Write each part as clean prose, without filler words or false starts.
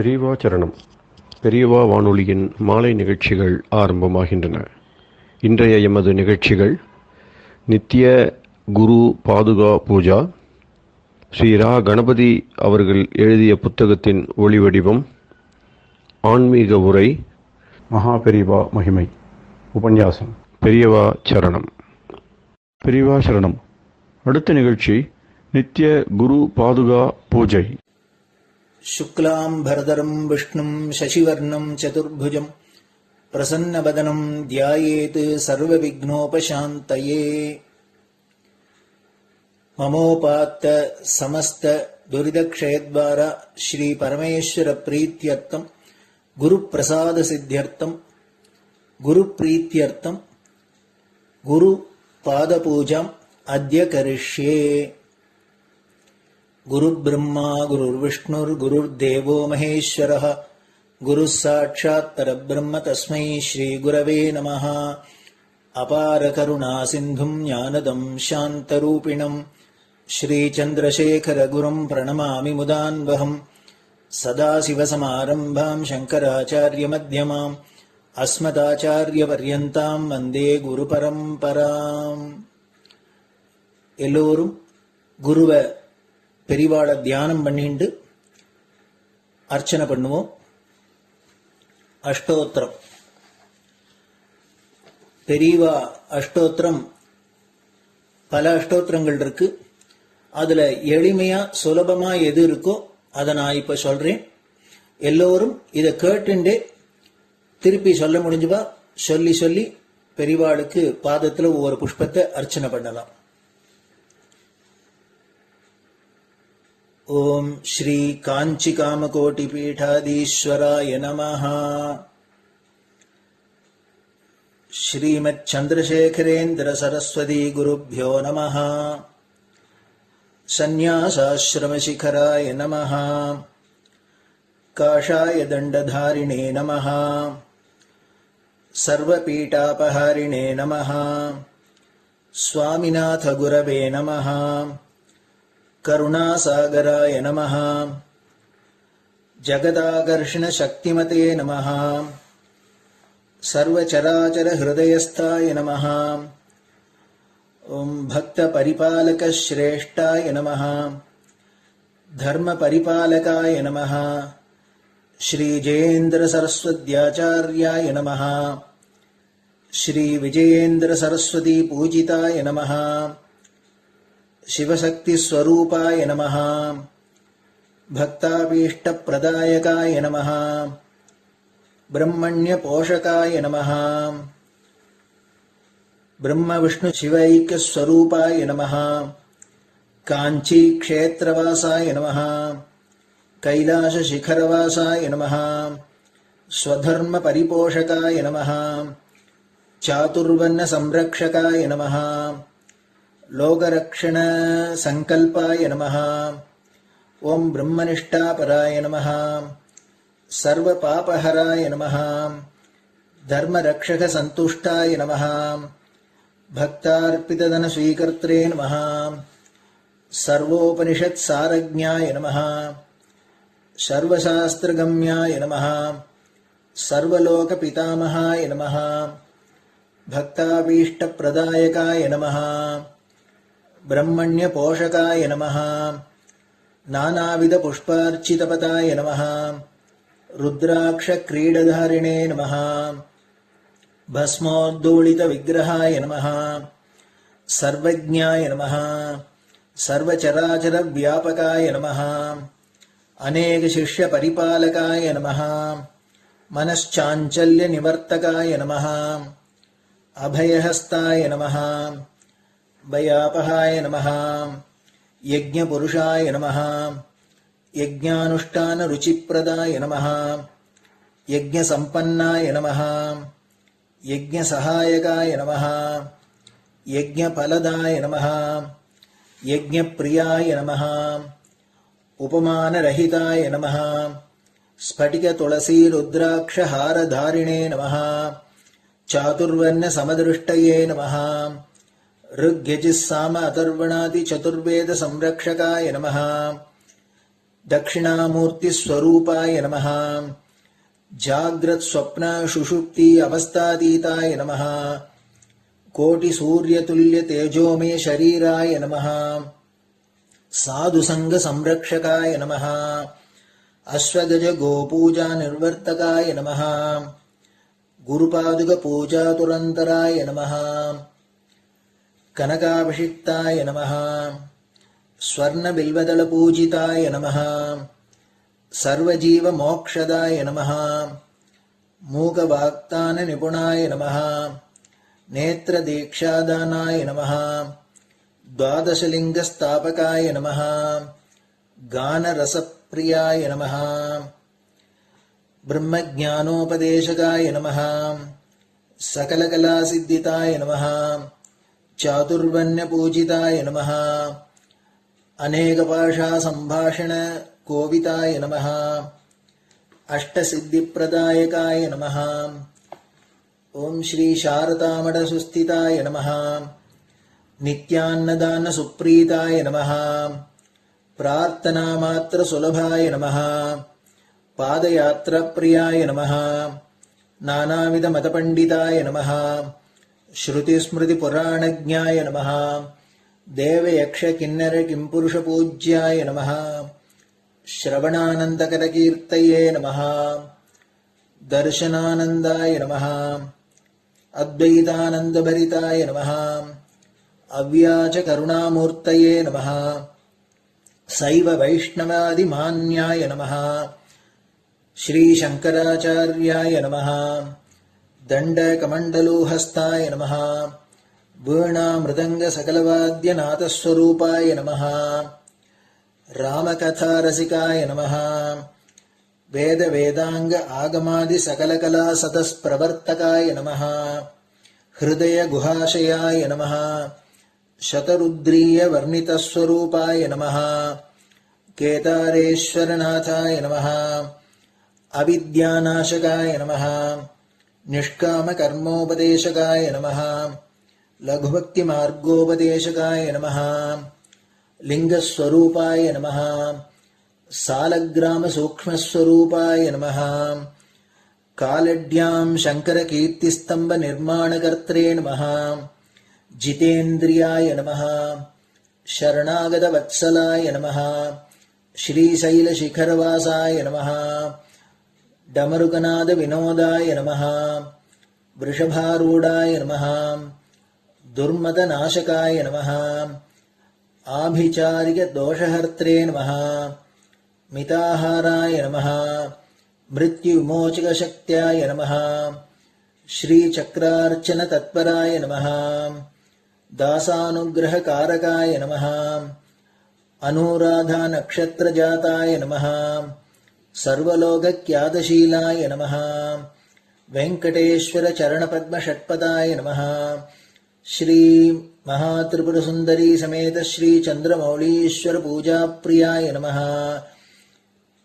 பெரியவா சரணம். பெரியவா வானொலியின் மாலை நிகழ்ச்சிகள் ஆரம்பமாகின்றன. இன்றைய எமது நிகழ்ச்சிகள் நித்திய குரு பாதுகா பூஜா, ஸ்ரீ ரா கணபதி அவர்கள் எழுதிய புத்தகத்தின் ஒளிவடிவம், ஆன்மீக உரை, மகா பெரியவா மகிமை, உபன்யாசம். பெரியவா சரணம். பெரியவா சரணம். அடுத்த நிகழ்ச்சி நித்திய குரு பாதுகா பூஜை. शुक्लां भरदरं विष्णुं शशिवर्णं चतुर्भुजं प्रसन्नवदनं ध्यायेत् सर्वविघ्नोपशान्तये। ममोपात्त समस्त दुरितक्षयद्वारा श्री परमेश्वर प्रीत्यर्थं गुरुप्रसाद सिद्ध्यर्थं गुरुप्रीत्यर्थं गुरुपादपूजाम् अद्य करिष्ये। गुरुर्ब्रह्मा गुरुर्विष्णुर्गुरुर्देवो महेश्वरः गुरुः साक्षात् परब्रह्म तस्मै श्रीगुरवे नमः। अपारकरुणासिन्धुं ज्ञानदं शान्तरूपिणं श्रीचन्द्रशेखरगुरुं प्रणमामि मुदान्वहम्। सदाशिवसमारम्भां शङ्कराचार्यमध्यमाम् अस्मदाचार्यपर्यन्तां वन्दे गुरुपरम्पराम्. எல்லோரும் குருவை பெரிவாளை தியானம் பண்ணிண்டு அர்ச்சனை பண்ணுவோம். அஷ்டோத்திரம். பெரியவா அஷ்டோத்திரம் பல அஷ்டோத்திரங்கள் இருக்கு. அதுல எளிமையா சுலபமா எது இருக்கோ அதை நான் இப்ப சொல்றேன். எல்லோரும் இதை கேட்டுண்டே திருப்பி சொல்ல முடிஞ்சுவா சொல்லி சொல்லி பெரிவாளுக்கு பாதத்துல ஒவ்வொரு புஷ்பத்தை அர்ச்சனை பண்ணலாம். ओम श्री कांची कामकोटि पीठाधीश्वराय नमः. श्रीमत् चंद्रशेखरेन्द्र सरस्वती गुरुभ्यो नमः. संन्यासाश्रम शिखराय नमः. काषाय दंडधारिणे नमः. सर्वपीठापहारिणे नमः. स्वामिनाथ गुरवे नमः. करुणासागराय नमः. जगदाकर्षण शक्तिमते नमः. सर्वचराचर हृदयस्थाय नमः. ओम भक्त परिपालक श्रेष्ठाय नमः. धर्म परिपालकाय नमः. श्री जयेन्द्र सरस्वत्याचार्याय नमः. श्री विजयेन्द्र सरस्वती पूजिताय नमः. शिवशक्ति स्वरूपाय नमः. भक्ताभीष्ट प्रदायकाय नमः. ब्रह्मण्य पोषकाय नमः. ब्रह्म विष्णु शिवैक्य स्वरूपाय नमः. कांची क्षेत्रवासाय नमः. कैलाश शिखरवासाय नमः. स्वधर्म परिपोषकाय नमः. चातुर्वर्ण संरक्षकाय नमः. लोकरक्षण संकल्पाय नमः. ओम ब्रह्मनिष्ठापराय नमः. सर्वपापहराय नमः. धर्मरक्षक संतुष्टाय नमः. भक्तार्पितधन स्वीकर्त्रे नमः. सर्वोपनिषत् सारज्ञाय नमः. सर्वशास्त्रगम्याय नमः. सर्वलोक पितामहाय नमः. भक्ताभीष्ट प्रदायकाय नमः. ब्रह्मण्य पोषकाय नमः. नानाविध पुष्पार्चितपताय नमः. रुद्राक्ष क्रीडधारिणे नमः. भस्मोद्दोलित विग्रहाय नमः. सर्वज्ञाय नमः. सर्वचराचर व्यापकाय नमः. अनेक शिष्य परिपालकाय नमः. मनश्चाञ्चल्य निवर्तकाय नमः. अभयहस्ताय नमः. भयापहाय नमः. यज्ञपुरुषाय नमः. यज्ञानुष्ठान रुचिप्रदाय नमः. यज्ञसम्पन्नाय नमः. यज्ञसहायकाय नमः. यज्ञफलदाय नमः. यज्ञप्रियाय नमः. उपमानरहिताय नमः. स्फटिक तुलसी रुद्राक्ष हारधारिणे नमः. चातुर्वर्ण समदृष्टये नमः. ऋग्यजुस्साम अथर्वणादि चतुर्वेद संरक्षकाय नमः. दक्षिणामूर्तिस्वरूपाय नमः जाग्रत् स्वप्न सुषुप्ति अवस्थातीताय नमः कोटिसूर्यतुल्यतेजोमय शरीराय नमः साधुसङ्गसंरक्षकाय नमः अश्वगज गोपूजा निर्वर्तकाय नमः गुरुपादुकपूजातुरन्तराय नमः कनकाभिषिक्ताय नमः स्वर्णबिल्वदलपूजिताय नमः सर्वजीवमोक्षदाय नमः मूकवाक्ताननिपुणाय नमः नेत्रदीक्षादानाय नमः द्वादशलिङ्गस्थापकाय नमः गानरसप्रियाय नमः ब्रह्मज्ञानोपदेशकाय नमः सकलकलासिद्धिताय नमः चातुर्वर्ण्यपूजिताय नमः अनेकभाषासम्भाषण कोविताय नमः अष्टसिद्धिप्रदायकाय नमः ओम श्री शारदामठसुस्थिताय नमः नित्यान्नदानसुप्रीताय नमः प्रार्थनामात्रसुलभाय नमः पादयात्राप्रियाय नमः नानाविधमतपण्डिताय नमः श्रुतिस्मृतिपुराणज्ञाय नमः देवयक्षकिन्नरकिंपुरुषपूज्याय नमः श्रवणानन्दकरकीर्तये नमः दर्शनानन्दाय नमः अद्वैतानन्दभरिताय नमः अव्याजकरुणामूर्तये नमः शैव वैष्णवादिमान्याय नमः श्रीशङ्कराचार्याय नमः दण्डकमण्डलोहस्ताय नमः वीणामृदङ्गसकलवाद्यनाथस्वरूपाय नमः रामकथारसिकाय नमः वेदवेदाङ्ग आगमादिसकलकलासतस्प्रवर्तकाय नमः हृदयगुहाशयाय नमः शतरुद्रीयवर्णितस्वरूपाय नमः केदारेश्वरनाथाय नमः अविद्यानाशकाय नमः निष्कामकर्मोपदेशकाय नमः लघुभक्तिमार्गोपदेशकाय नमः लिङ्गस्वरूपाय नमः सालग्रामसूक्ष्मस्वरूपाय नमः कालड्यां शङ्करकीर्तिस्तम्भनिर्माणकर्त्रे नमः जितेन्द्रियाय नमः शरणागतवत्सलाय नमः श्रीशैलशिखरवासाय नमः डमरुकनादविनोदाय नमः वृषभारूढाय नमः दुर्मदनाशकाय नमः आभिचारिकदोषहर्त्रे नमः मिताहाराय नमः मृत्युविमोचकशक्त्याय नमः श्रीचक्रार्चनतत्पराय नमः दासानुग्रहकारकाय नमः अनुराधानक्षत्रजाताय नमः सर्वलोकख्यातशीलाय नमः वेङ्कटेश्वरचरणपद्मषट्पदाय नमः श्री महात्रिपुरसुन्दरी समेत श्री चन्द्रमौलीश्वर पूजाप्रियाय नमः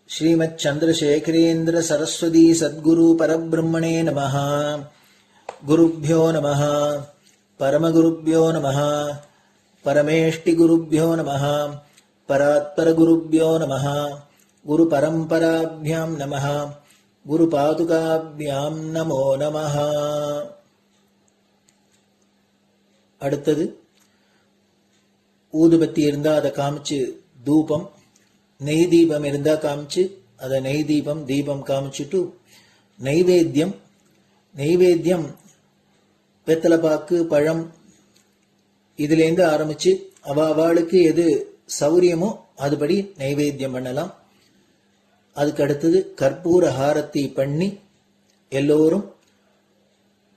श्रीमच्चन्द्रशेखरेन्द्र सरस्वती सद्गुरु परब्रह्मणे नमः गुरुभ्यो नमः परमगुरुभ्यो नमः परमेष्टिगुरुभ्यो नमः परात्परगुरुभ्यो नमः गुरुपरम्पराभ्यां नमः गुरुपादुकाभ्यां नमो नमः. அடுத்தது ஊதுபத்தி இருந்தா அதை காமிச்சு தூபம், நெய் தீபம் இருந்தா காமிச்சு அதை நெய் தீபம் தீபம் காமிச்சுட்டு நைவேத்தியம் வெத்தலைப்பாக்கு பழம் இதுலேருந்து ஆரம்பிச்சு அவளுக்கு எது சௌரியமோ அதுபடி நைவேத்தியம் பண்ணலாம். அதுக்கு அடுத்தது கற்பூர ஹாரத்தி பண்ணி எல்லோரும்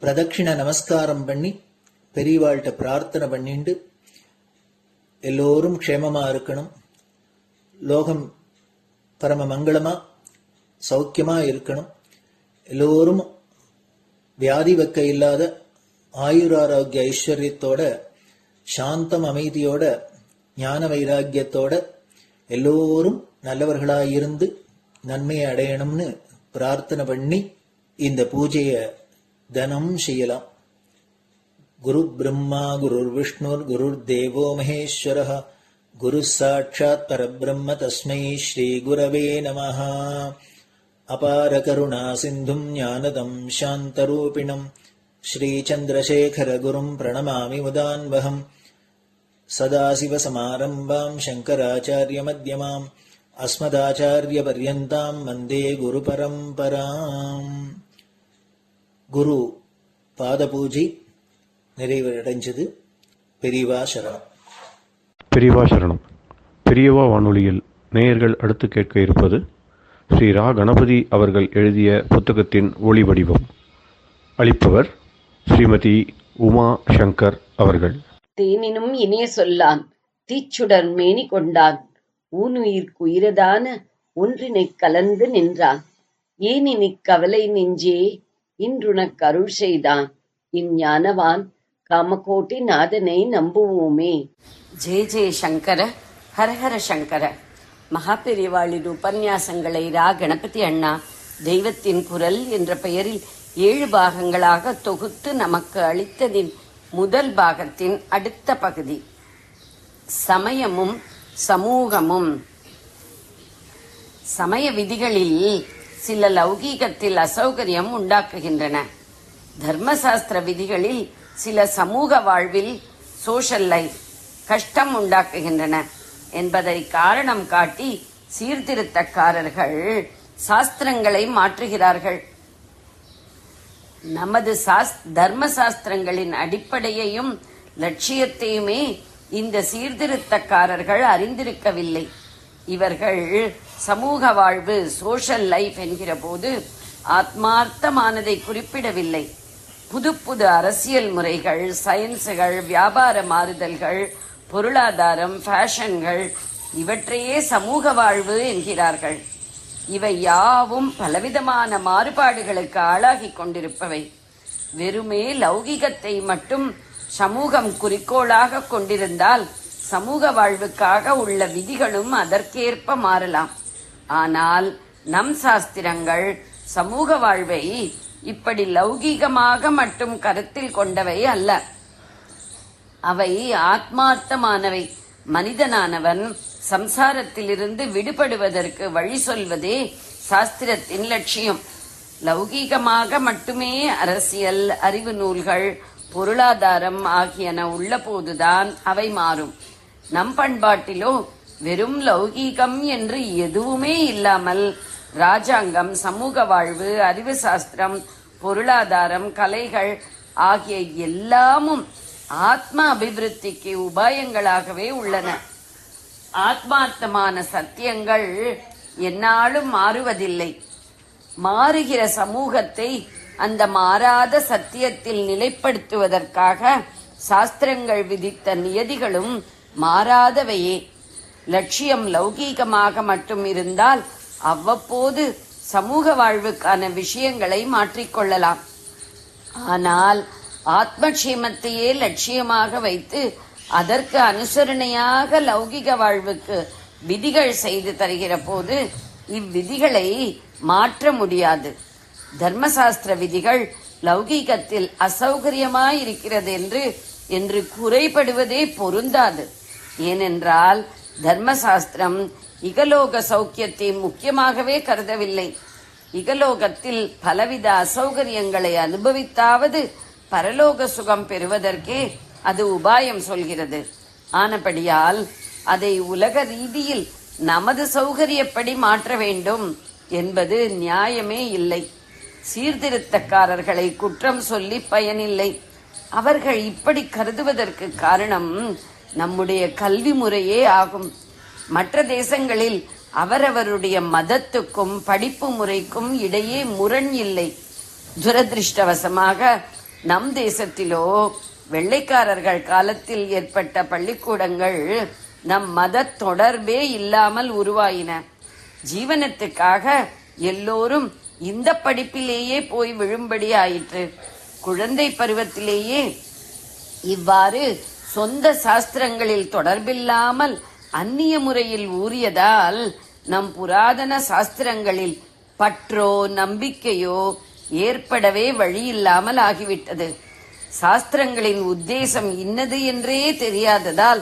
பிரதட்சிண நமஸ்காரம் பண்ணி பெரியவாள்கிட்ட பிரார்த்தனை பண்ணிண்டு எல்லோரும் க்ஷேமமா இருக்கணும், லோகம் பரம மங்களமா சௌக்கியமா இருக்கணும், எல்லோரும் வியாதி வெக்க இல்லாத ஆயுராரோக்கிய ஐஸ்வர்யத்தோட சாந்தம் அமைதியோட ஞான வைராக்கியத்தோட எல்லோரும் நல்லவர்களாயிருந்து நன்மையை அடையணும்னு பிரார்த்தனை பண்ணி இந்த பூஜையை தினம் செய்யலாம். குரு பிரம்மா குருர் விஷ்ணுர் குருர் தேவோ மகேஸ்வரः குரு சாட்சாத் பரபிரம்ம தஸ்மை ஸ்ரீ குரவே நமஹ. அபார கருணா சிந்தும் ஞானதம் சாந்தரூபிணம் ஸ்ரீ சந்திரசேகர குரும் பிரணமாமி முதான்வகம். சதாசிவசமாரம்பாம் சங்கராச்சாரிய மத்யமாம் அஸ்மதாச்சாரிய பர்யந்தாம் வந்தே குரு பரம்பராம். குரு பாத பூஜை நிறைவடைஞ்சது. பெரியவா சரணம். பெரியவா சரணம். பெரியவா வானொலியில் நேயர்கள் அடுத்து கேட்க இருப்பது ஸ்ரீ ரா கணபதி அவர்கள் எழுதிய புத்தகத்தின் ஒளி வடிவம். அளிப்பவர் ஸ்ரீமதி உமா சங்கர் அவர்கள். தேனினும் இனிய சொல்லான் தீச்சுடர் மேனி கொண்டான் ஊனுயிர்க்குயிரதான ஒன்றினைக் கலந்து நின்றான் ஏனினிக் கவலை நெஞ்சே இன்றுனக் அருள் செய்தான் இஞ்ஞானவான் காமகோட்டி நாதனை நம்புவோமே. ஜெய ஜெய சங்கர, ஹரஹர சங்கர. மகாபெரிவாளின் உபன்யாசங்களை ரா கணபதி அண்ணா தெய்வத்தின் குரல் என்ற பெயரில் 7 பாகங்களாக தொகுத்து நமக்கு அளித்ததின் முதல் பாகத்தின் அடுத்த பகுதி சமயமும் சமூகமும். சமய விதிகளில் சில லௌகீகத்தில் அசௌகரியம் உண்டாக்குகின்றன. தர்மசாஸ்திர விதிகளில் சில சமூக வாழ்வில் சோஷல் லைஃப் கஷ்டம் உண்டாக்குகின்றன என்பதை காரணம் காட்டி சீர்திருத்தக்காரர்கள் சாஸ்திரங்களை மாற்றுகிறார்கள். நமது தர்மசாஸ்திரங்களின் அடிப்படையையும் லட்சியத்தையுமே இந்த சீர்திருத்தக்காரர்கள் அறிந்திருக்கவில்லை. இவர்கள் சமூக வாழ்வு சோஷல் லைஃப் என்கிற போது ஆத்மார்த்தமானதை குறிப்பிடவில்லை. புது புது அரசியல் முறைகள், சயின்ஸுகள், வியாபார மாறுதல்கள், பொருளாதாரம், ஃபேஷன்கள் இவற்றையே சமூக வாழ்வு என்கிறார்கள். இவை யாவும் பலவிதமான மாறுபாடுகளுக்கு ஆளாகி கொண்டிருப்பவை. வெறுமே லௌகிகத்தை மட்டும் சமூகம் குறிக்கோளாக கொண்டிருந்தால் சமூக வாழ்வுக்காக உள்ள விதிகளும் அதற்கேற்ப மாறலாம். ஆனால் நம் சாஸ்திரங்கள் சமூக வாழ்வை இப்படி லௌகீகமாக மட்டும் கருத்தில் கொண்டவை அல்ல. அவை ஆத்மார்த்தமானவை. மனிதனானவன் சம்சாரத்திலிருந்து விடுபடுவதற்கு வழி சொல்வதே சாஸ்திரத்தின் லட்சியம். லௌகீகமாக மட்டுமே அரசியல், அறிவு நூல்கள், பொருளாதாரம் ஆகியன உள்ள போதுதான் அவை மாறும். நம் பண்பாட்டிலோ வெறும் லௌகீகம் என்று எதுவுமே இல்லாமல் ராஜாங்கம், சமூக வாழ்வு, அறிவு சாஸ்திரம், பொருளாதாரம், கலைகள் ஆகிய எல்லாமும் ஆத்ம அபிவிருத்திக்கு உபாயங்களாகவே உள்ளன. ஆத்மார்த்தமான சத்தியங்கள் எந்நாளும் மாறுவதில்லை. மாறுகிற சமூகத்தை அந்த மாறாத சத்தியத்தில் நிலைப்படுத்துவதற்காக சாஸ்திரங்கள் விதித்த நியதிகளும் மாறாதவையே. லட்சியம் லௌகீகமாக மட்டும் இருந்தால் அவ்வப்போது சமூக வாழ்வுக்கான விஷயங்களை மாற்றிக்கொள்ளலாம். ஆனால் ஆத்மக்ஷேமத்தையே லட்சியமாக வைத்து அதற்கு அனுசரணையாக லௌகிக வாழ்வுக்கு விதிகள் செய்து தருகிற போது இவ்விதிகளை மாற்ற முடியாது. தர்மசாஸ்திர விதிகள் லௌகீகத்தில் அசௌகரியமாயிருக்கிறது என்று குறைபடுவதே பொருந்தாது. ஏனென்றால் தர்மசாஸ்திரம் இகலோக சௌக்கியத்தை முக்கியமாகவே கருதவில்லை. இகலோகத்தில் பலவித அசௌகரியங்களை அனுபவித்தாவது பரலோக சுகம் பெறுவதற்கே அது உபாயம் சொல்கிறது. ஆனபடியால் அதை உலக ரீதியில் நமது சௌகரியப்படி மாற்ற வேண்டும் என்பது நியாயமே இல்லை. சீர்திருத்தக்காரர்களை குற்றம் சொல்லி பயனில்லை. அவர்கள் இப்படி கருதுவதற்கு காரணம் நம்முடைய கல்வி முறையே ஆகும். மற்ற தேசங்களில் அவரவருடைய மதத்துக்கும் படிப்பு முறைக்கும் இடையே முரண் இல்லை. துரதிருஷ்டவசமாக நம் தேசத்திலோ வெள்ளைக்காரர்கள் காலத்தில் ஏற்பட்ட பள்ளிக்கூடங்கள் நம் மத தொடர்பே இல்லாமல் உருவாயின. ஜீவனத்துக்காக எல்லோரும் இந்த படிப்பிலேயே போய் விழும்படி ஆயிற்று. குழந்தை பருவத்திலேயே இவ்வாறு சொந்த சாஸ்திரங்களில் தொடர்பில்லாமல் அந்நிய முறையில் ஊறியதால் நம் புராதன சாஸ்திரங்களில் பற்றோ நம்பிக்கையோ ஏற்படவே வழியில்லாமல் ஆகிவிட்டது. சாஸ்திரங்களின் உத்தேசம் இன்னது என்றே தெரியாததால்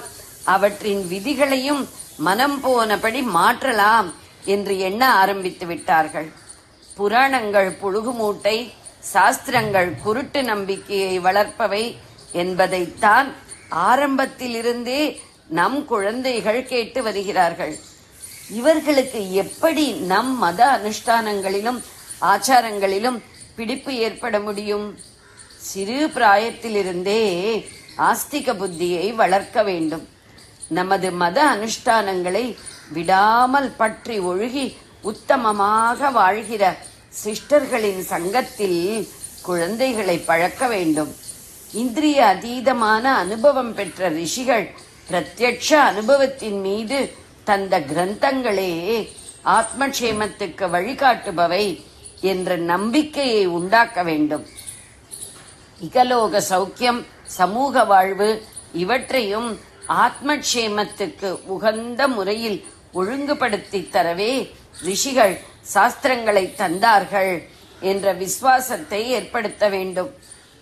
அவற்றின் விதிகளையும் மனம் போனபடி மாற்றலாம் என்று எண்ண ஆரம்பித்து விட்டார்கள். புராணங்கள் புழுகு மூட்டை, சாஸ்திரங்கள் குருட்டு நம்பிக்கையை வளர்ப்பவை என்பதைத்தான் ஆரம்பத்திலிருந்தே நம் குழந்தைகள் கேட்டு வருகிறார்கள். இவர்களுக்கு எப்படி நம் மத அனுஷ்டானங்களிலும் ஆச்சாரங்களிலும் பிடிப்பு ஏற்பட முடியும்? சிறு பிராயத்திலிருந்தே ஆஸ்திக புத்தியை வளர்க்க வேண்டும். நமது மத அனுஷ்டானங்களை விடாமல் பற்றி ஒழுகி உத்தமமாக வாழ்கிற சிஸ்டர்களின் சங்கத்தில் குழந்தைகளை பழக்க வேண்டும். இந்திரிய அதீதமான அனுபவம் பெற்ற ரிஷிகள் பிரத்யட்ச அனுபவத்தின் மீது தந்த கிரந்தங்களே ஆத்மக்ஷேமத்துக்கு வழிகாட்டுபவை என்ற நம்பிக்கையை உண்டாக்க வேண்டும். இகலோக சௌக்கியம், சமூக வாழ்வு இவற்றையும் ஆத்மக்ஷேமத்துக்கு உகந்த முறையில் ஒழுங்குபடுத்தி தரவே ரிஷிகள் சாஸ்திரங்களை தந்தார்கள் என்ற விசுவாசத்தை ஏற்படுத்த வேண்டும்.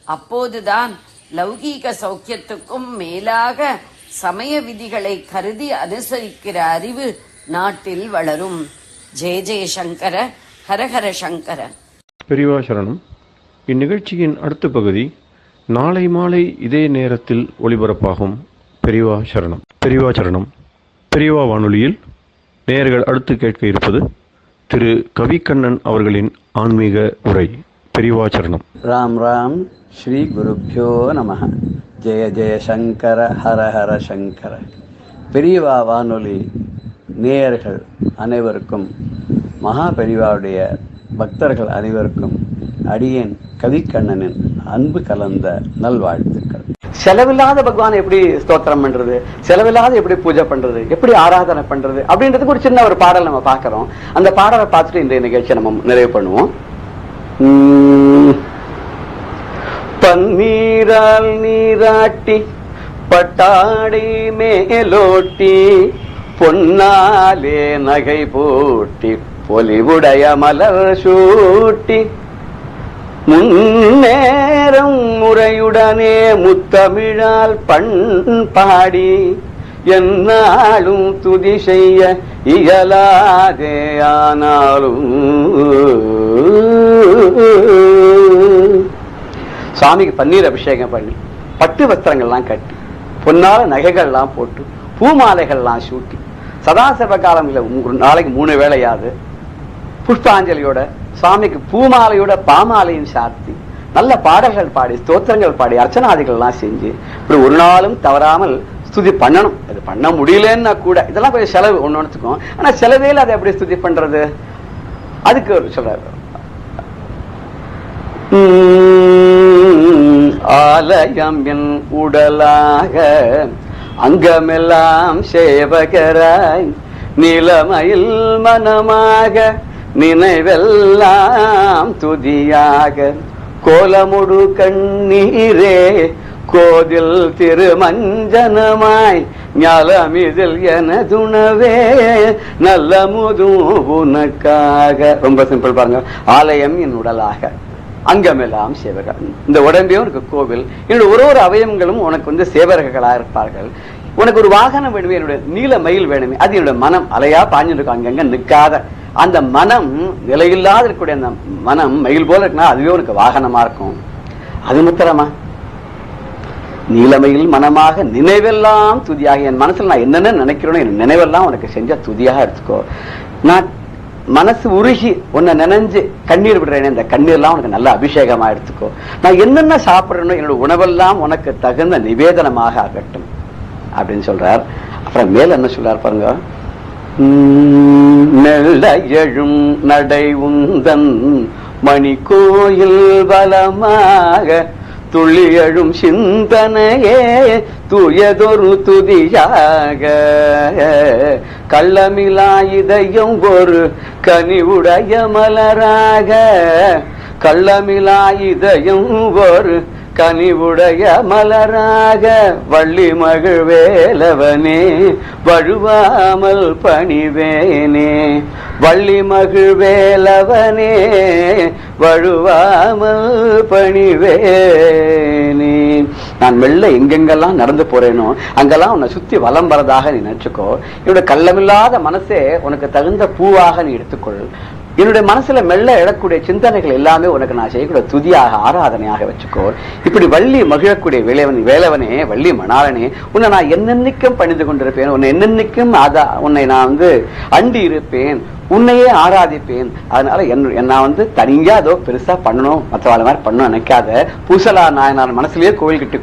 அப்போதுதான் லௌகீக சௌக்கியத்துக்கும் மேலாக சமய விதிகளை கருதி அனுசரிக்கிற அறிவு நாட்டில் வளரும். ஜெய ஜெயசங்கர, ஹரஹர சங்கர. பெரியவா சரணம். இந்நிகழ்ச்சியின் அடுத்த பகுதி நாளை மாலை இதே நேரத்தில் ஒளிபரப்பாகும். பெரியவா சரணம். பெரியவா சரணம். பெரியவா வானொலியில் நேயர்கள் அடுத்து கேட்க இருப்பது திரு கவிக்கண்ணன் அவர்களின் ஆன்மீக உரை. பெரியவா சரணம். ராம் ராம். ஸ்ரீ குருப்யோ நமஹ. ஜெய ஜெய சங்கர, ஹர ஹர சங்கர. பெரியவா வானொலி நேயர்கள் அனைவருக்கும், மகா பெரியவாவுடைய பக்தர்கள் அனைவருக்கும் அடியேன் கவிக்கண்ணனின் அன்பு கலந்த நல்வாழ்த்துக்கள். செலவில்லாத பகவான் எப்படி ஸ்தோத்திரம் பண்றது, செலவில்லாத எப்படி பூஜை பண்றது, எப்படி ஆராதனை பண்றது அப்படின்றதுக்கு ஒரு சின்ன ஒரு பாடல் நம்ம பார்க்கிறோம். அந்த பாடலை பார்த்துட்டு இன்றைய நிகழ்ச்சியை நம்ம நிறைவு பண்ணுவோம். பன்னீரால் நீராட்டி பட்டாடை மேலோட்டி பொன்னாலே நகை போட்டி பொலிவுடைய மலர் சூட்டி முன்னேறம் முறையுடனே முத்தமிழால் பண்பாடி என்னாலும் துதி செய்ய இயலாதே ஆனாலும் சாமிக்கு பன்னீர் அபிஷேகம் பண்ணி பட்டு வஸ்திரங்கள்லாம் கட்டி பொன்னால நகைகள்லாம் போட்டு பூமாலைகள்லாம் சூட்டி சதாசிவ காலம் இல்லை, நாளைக்கு 3 வேளையாது புஷ்பாஞ்சலியோட சுவாமிக்கு பூமாலையோட பாமாலையும் சாத்தி நல்ல பாடல்கள் பாடி ஸ்தோத்திரங்கள் பாடி அர்ச்சனாதிகள்லாம் செஞ்சு இப்படி ஒரு நாளும் தவறாமல் ஸ்துதி பண்ணணும். அது பண்ண முடியலன்னா கூட இதெல்லாம் கொஞ்சம் செலவு ஒன்றுக்கும். ஆனா செலவேல அதை எப்படி ஸ்துதி பண்றது, அதுக்கு ஒரு சொல்றாரு. ஆலயம் என் உடலாக அங்கமெல்லாம் சேவகராய் நிலைமையில் மனமாக நினைவெல்லாம் துதியாக கோலமுடு கண்ணீரே கோதில் திருமஞ்சனமாய் ஞாலமிதில் எனதுணவே நல்ல முது உனக்காக. ரொம்ப சிம்பிள் பாருங்க. ஆலயம் என் உடலாக அங்கமெல்லாம் சேவகர். இந்த உடம்பையும் உனக்கு கோவில், என்னுடைய ஒரு அவயவங்களும் உனக்கு சேவகர்களாக இருப்பார்கள். உனக்கு ஒரு வாகனம் வேணுமே, என்னுடைய நீல மயில் வேணுமே, அது என்னுடைய மனம் அலையா பாஞ்சிருக்கும் அங்கங்க நிற்காத அந்த மனம், நிலையில்லாத இருக்கக்கூடிய அந்த மனம் மயில் போல இருக்குன்னா அதுவே உனக்கு வாகனமா இருக்கும். அது மாத்திரமா நீலமையில் மனமாக நினைவெல்லாம் துதியாக, என் மனசுல நான் என்னென்ன நினைக்கிறோன்னு என் நினைவெல்லாம் உனக்கு செஞ்ச துதியாக எடுத்துக்கோ. நான் மனசு உருகி உன்னை நினைஞ்சு கண்ணீர் விடுறேன், இந்த கண்ணீர்லாம் உனக்கு நல்ல அபிஷேகமா எடுத்துக்கோ. நான் என்னென்ன சாப்பிடணும் என்னோட உணவெல்லாம் உனக்கு தகுந்த நிவேதனமாக ஆகட்டும் அப்படின்னு சொல்றார். அப்புறம் மேல என்ன சொல்றார் பாருங்க. நெல்ல எழும் நடை உந்தன் மணி கோயில் பலமாக துள்ளி எழும் சிந்தனையே தூயதொரு துதியாக கள்ளமிலா இதயம் ஒரு கனிவுடைய மலராக கள்ளமிலா இதயம் ஒரு கனிவுடைய மலராக வள்ளி மகிழ் வேலவனே வழுவாமல் பணிவேனே வள்ளி மகிழ் வேலவனே வழுவாமல் பணிவேனே நான் மெல்ல எங்கெங்கெல்லாம் நடந்து போறேனோ அங்கெல்லாம் உன்னை சுத்தி வலம் வரதாக நீ நினைச்சுக்கோ. என்னோட கள்ளமில்லாத மனசே உனக்கு தகுந்த பூவாக நீ எடுத்துக்கொள். என்னுடைய மனசுல மெல்ல எழக்கூடிய சிந்தனைகள் எல்லாமே உனக்கு நான் செய்யக்கூடிய துதியாக ஆராதனையாக வச்சுக்கோ. இப்படி வள்ளி மகிழக்கூடிய வேலவனே வள்ளி மணாளனே, உன்னை நான் என்னென்னைக்கும் பணிந்து கொண்டிருப்பேன், உன்னை என்னென்னைக்கும் உன்னை நான் அண்டி இருப்பேன், உன்னையே ஆராதிப்பேன். அதனால நான் தனியா அதோ பெருசா பண்ணணும், மற்றவாழ மாதிரி பண்ணணும் நினைக்காத. பூசலா நான் மனசுலயே கோவில் கிட்ட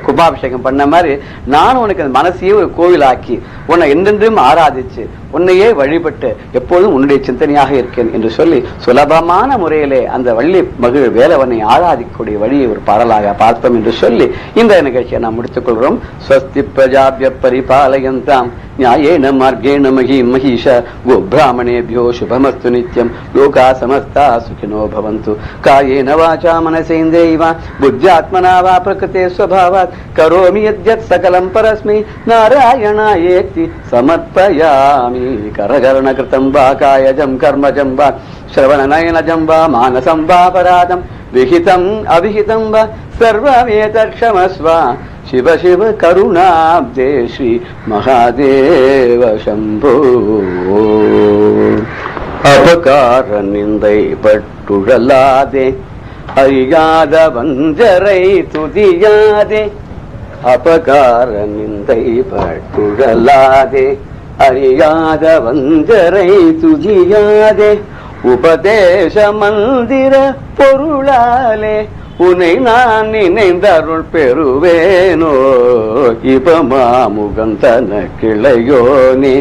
கும்பாபிஷேகம் பண்ண மாதிரி நான் உனக்கு அந்த மனசையே ஒரு கோவிலாக்கி உன்னை என்றென்றும் ஆராதிச்சு உன்னையே வழிபட்டு எப்போதும் உன்னுடைய சிந்தனையாக இருக்கேன் என்று சொல்லி சுலபமான முறையிலே அந்த வள்ளி மகிழ் வேலவனை ஆராதிக்கக்கூடிய வழியை ஒரு பாடலாக பார்த்தோம் என்று சொல்லி இந்த நிகழ்ச்சியை நாம் முடித்துக் கொள்கிறோம். ஸ்வஸ்தி பிரஜாபிய பரிபாலயந்தாம் न्यायेन मार्गेण महीष गोब्राह्मणेभ्यो शुभमस्तु नित्यं लोका समस्ता सुखिनो भवन्तु. कायेन वाचा मनसेन्द्रियैव बुद्ध्यात्मना वा प्रकृते स्वभावात् करोमि यद्यत् सकलं परस्मै नारायणायेति समर्पयामि. करकरणकृतं वा कायजं कर्मजं वा श्रवणनयनजं वा मानसं वा परादं विहितम् अविहितं वा सर्वमेतत्क्षमस्व. शिव शिव करुणाब्दे श्री महादेव शंभो. अपकार निंदै पट्टुழலாதே அறியாத வஞ்சரை துதியாதே. அபகார நிந்தை பட்டுழலாதே அறியாத வஞ்சரை துதியாதே. உபதேச மந்திர பொருளாலே உன்னை நான் நினைந்தருள் பெறுவேனோ. இபமாமுகந்தன கிளையோனே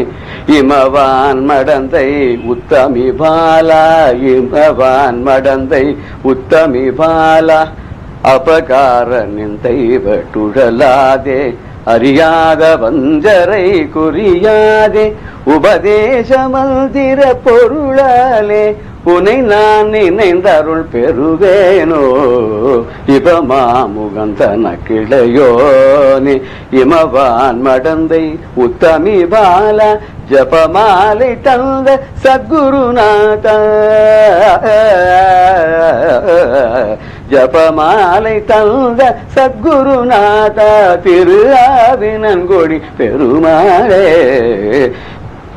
இமவான் மடந்தை உத்தமி பாலா. இமவான் மடந்தை உத்தமி பாலா. அபகார நிந்தை வட்டுழலாதே அறியாத வஞ்சரை குறியாதே. உபதேச மந்திர பொருளாலே உன்னை நான் நினைந்தருள் பெறுவேனோ. இபமாமுகந்தன கிளையோனே இமவான் மடந்தை உத்தமி பால. ஜபமாலை தந்த சத்குருநாத ஜபமாலை தந்த சத்குருநாத திரு ஆவினன்கொடி பெருமாளே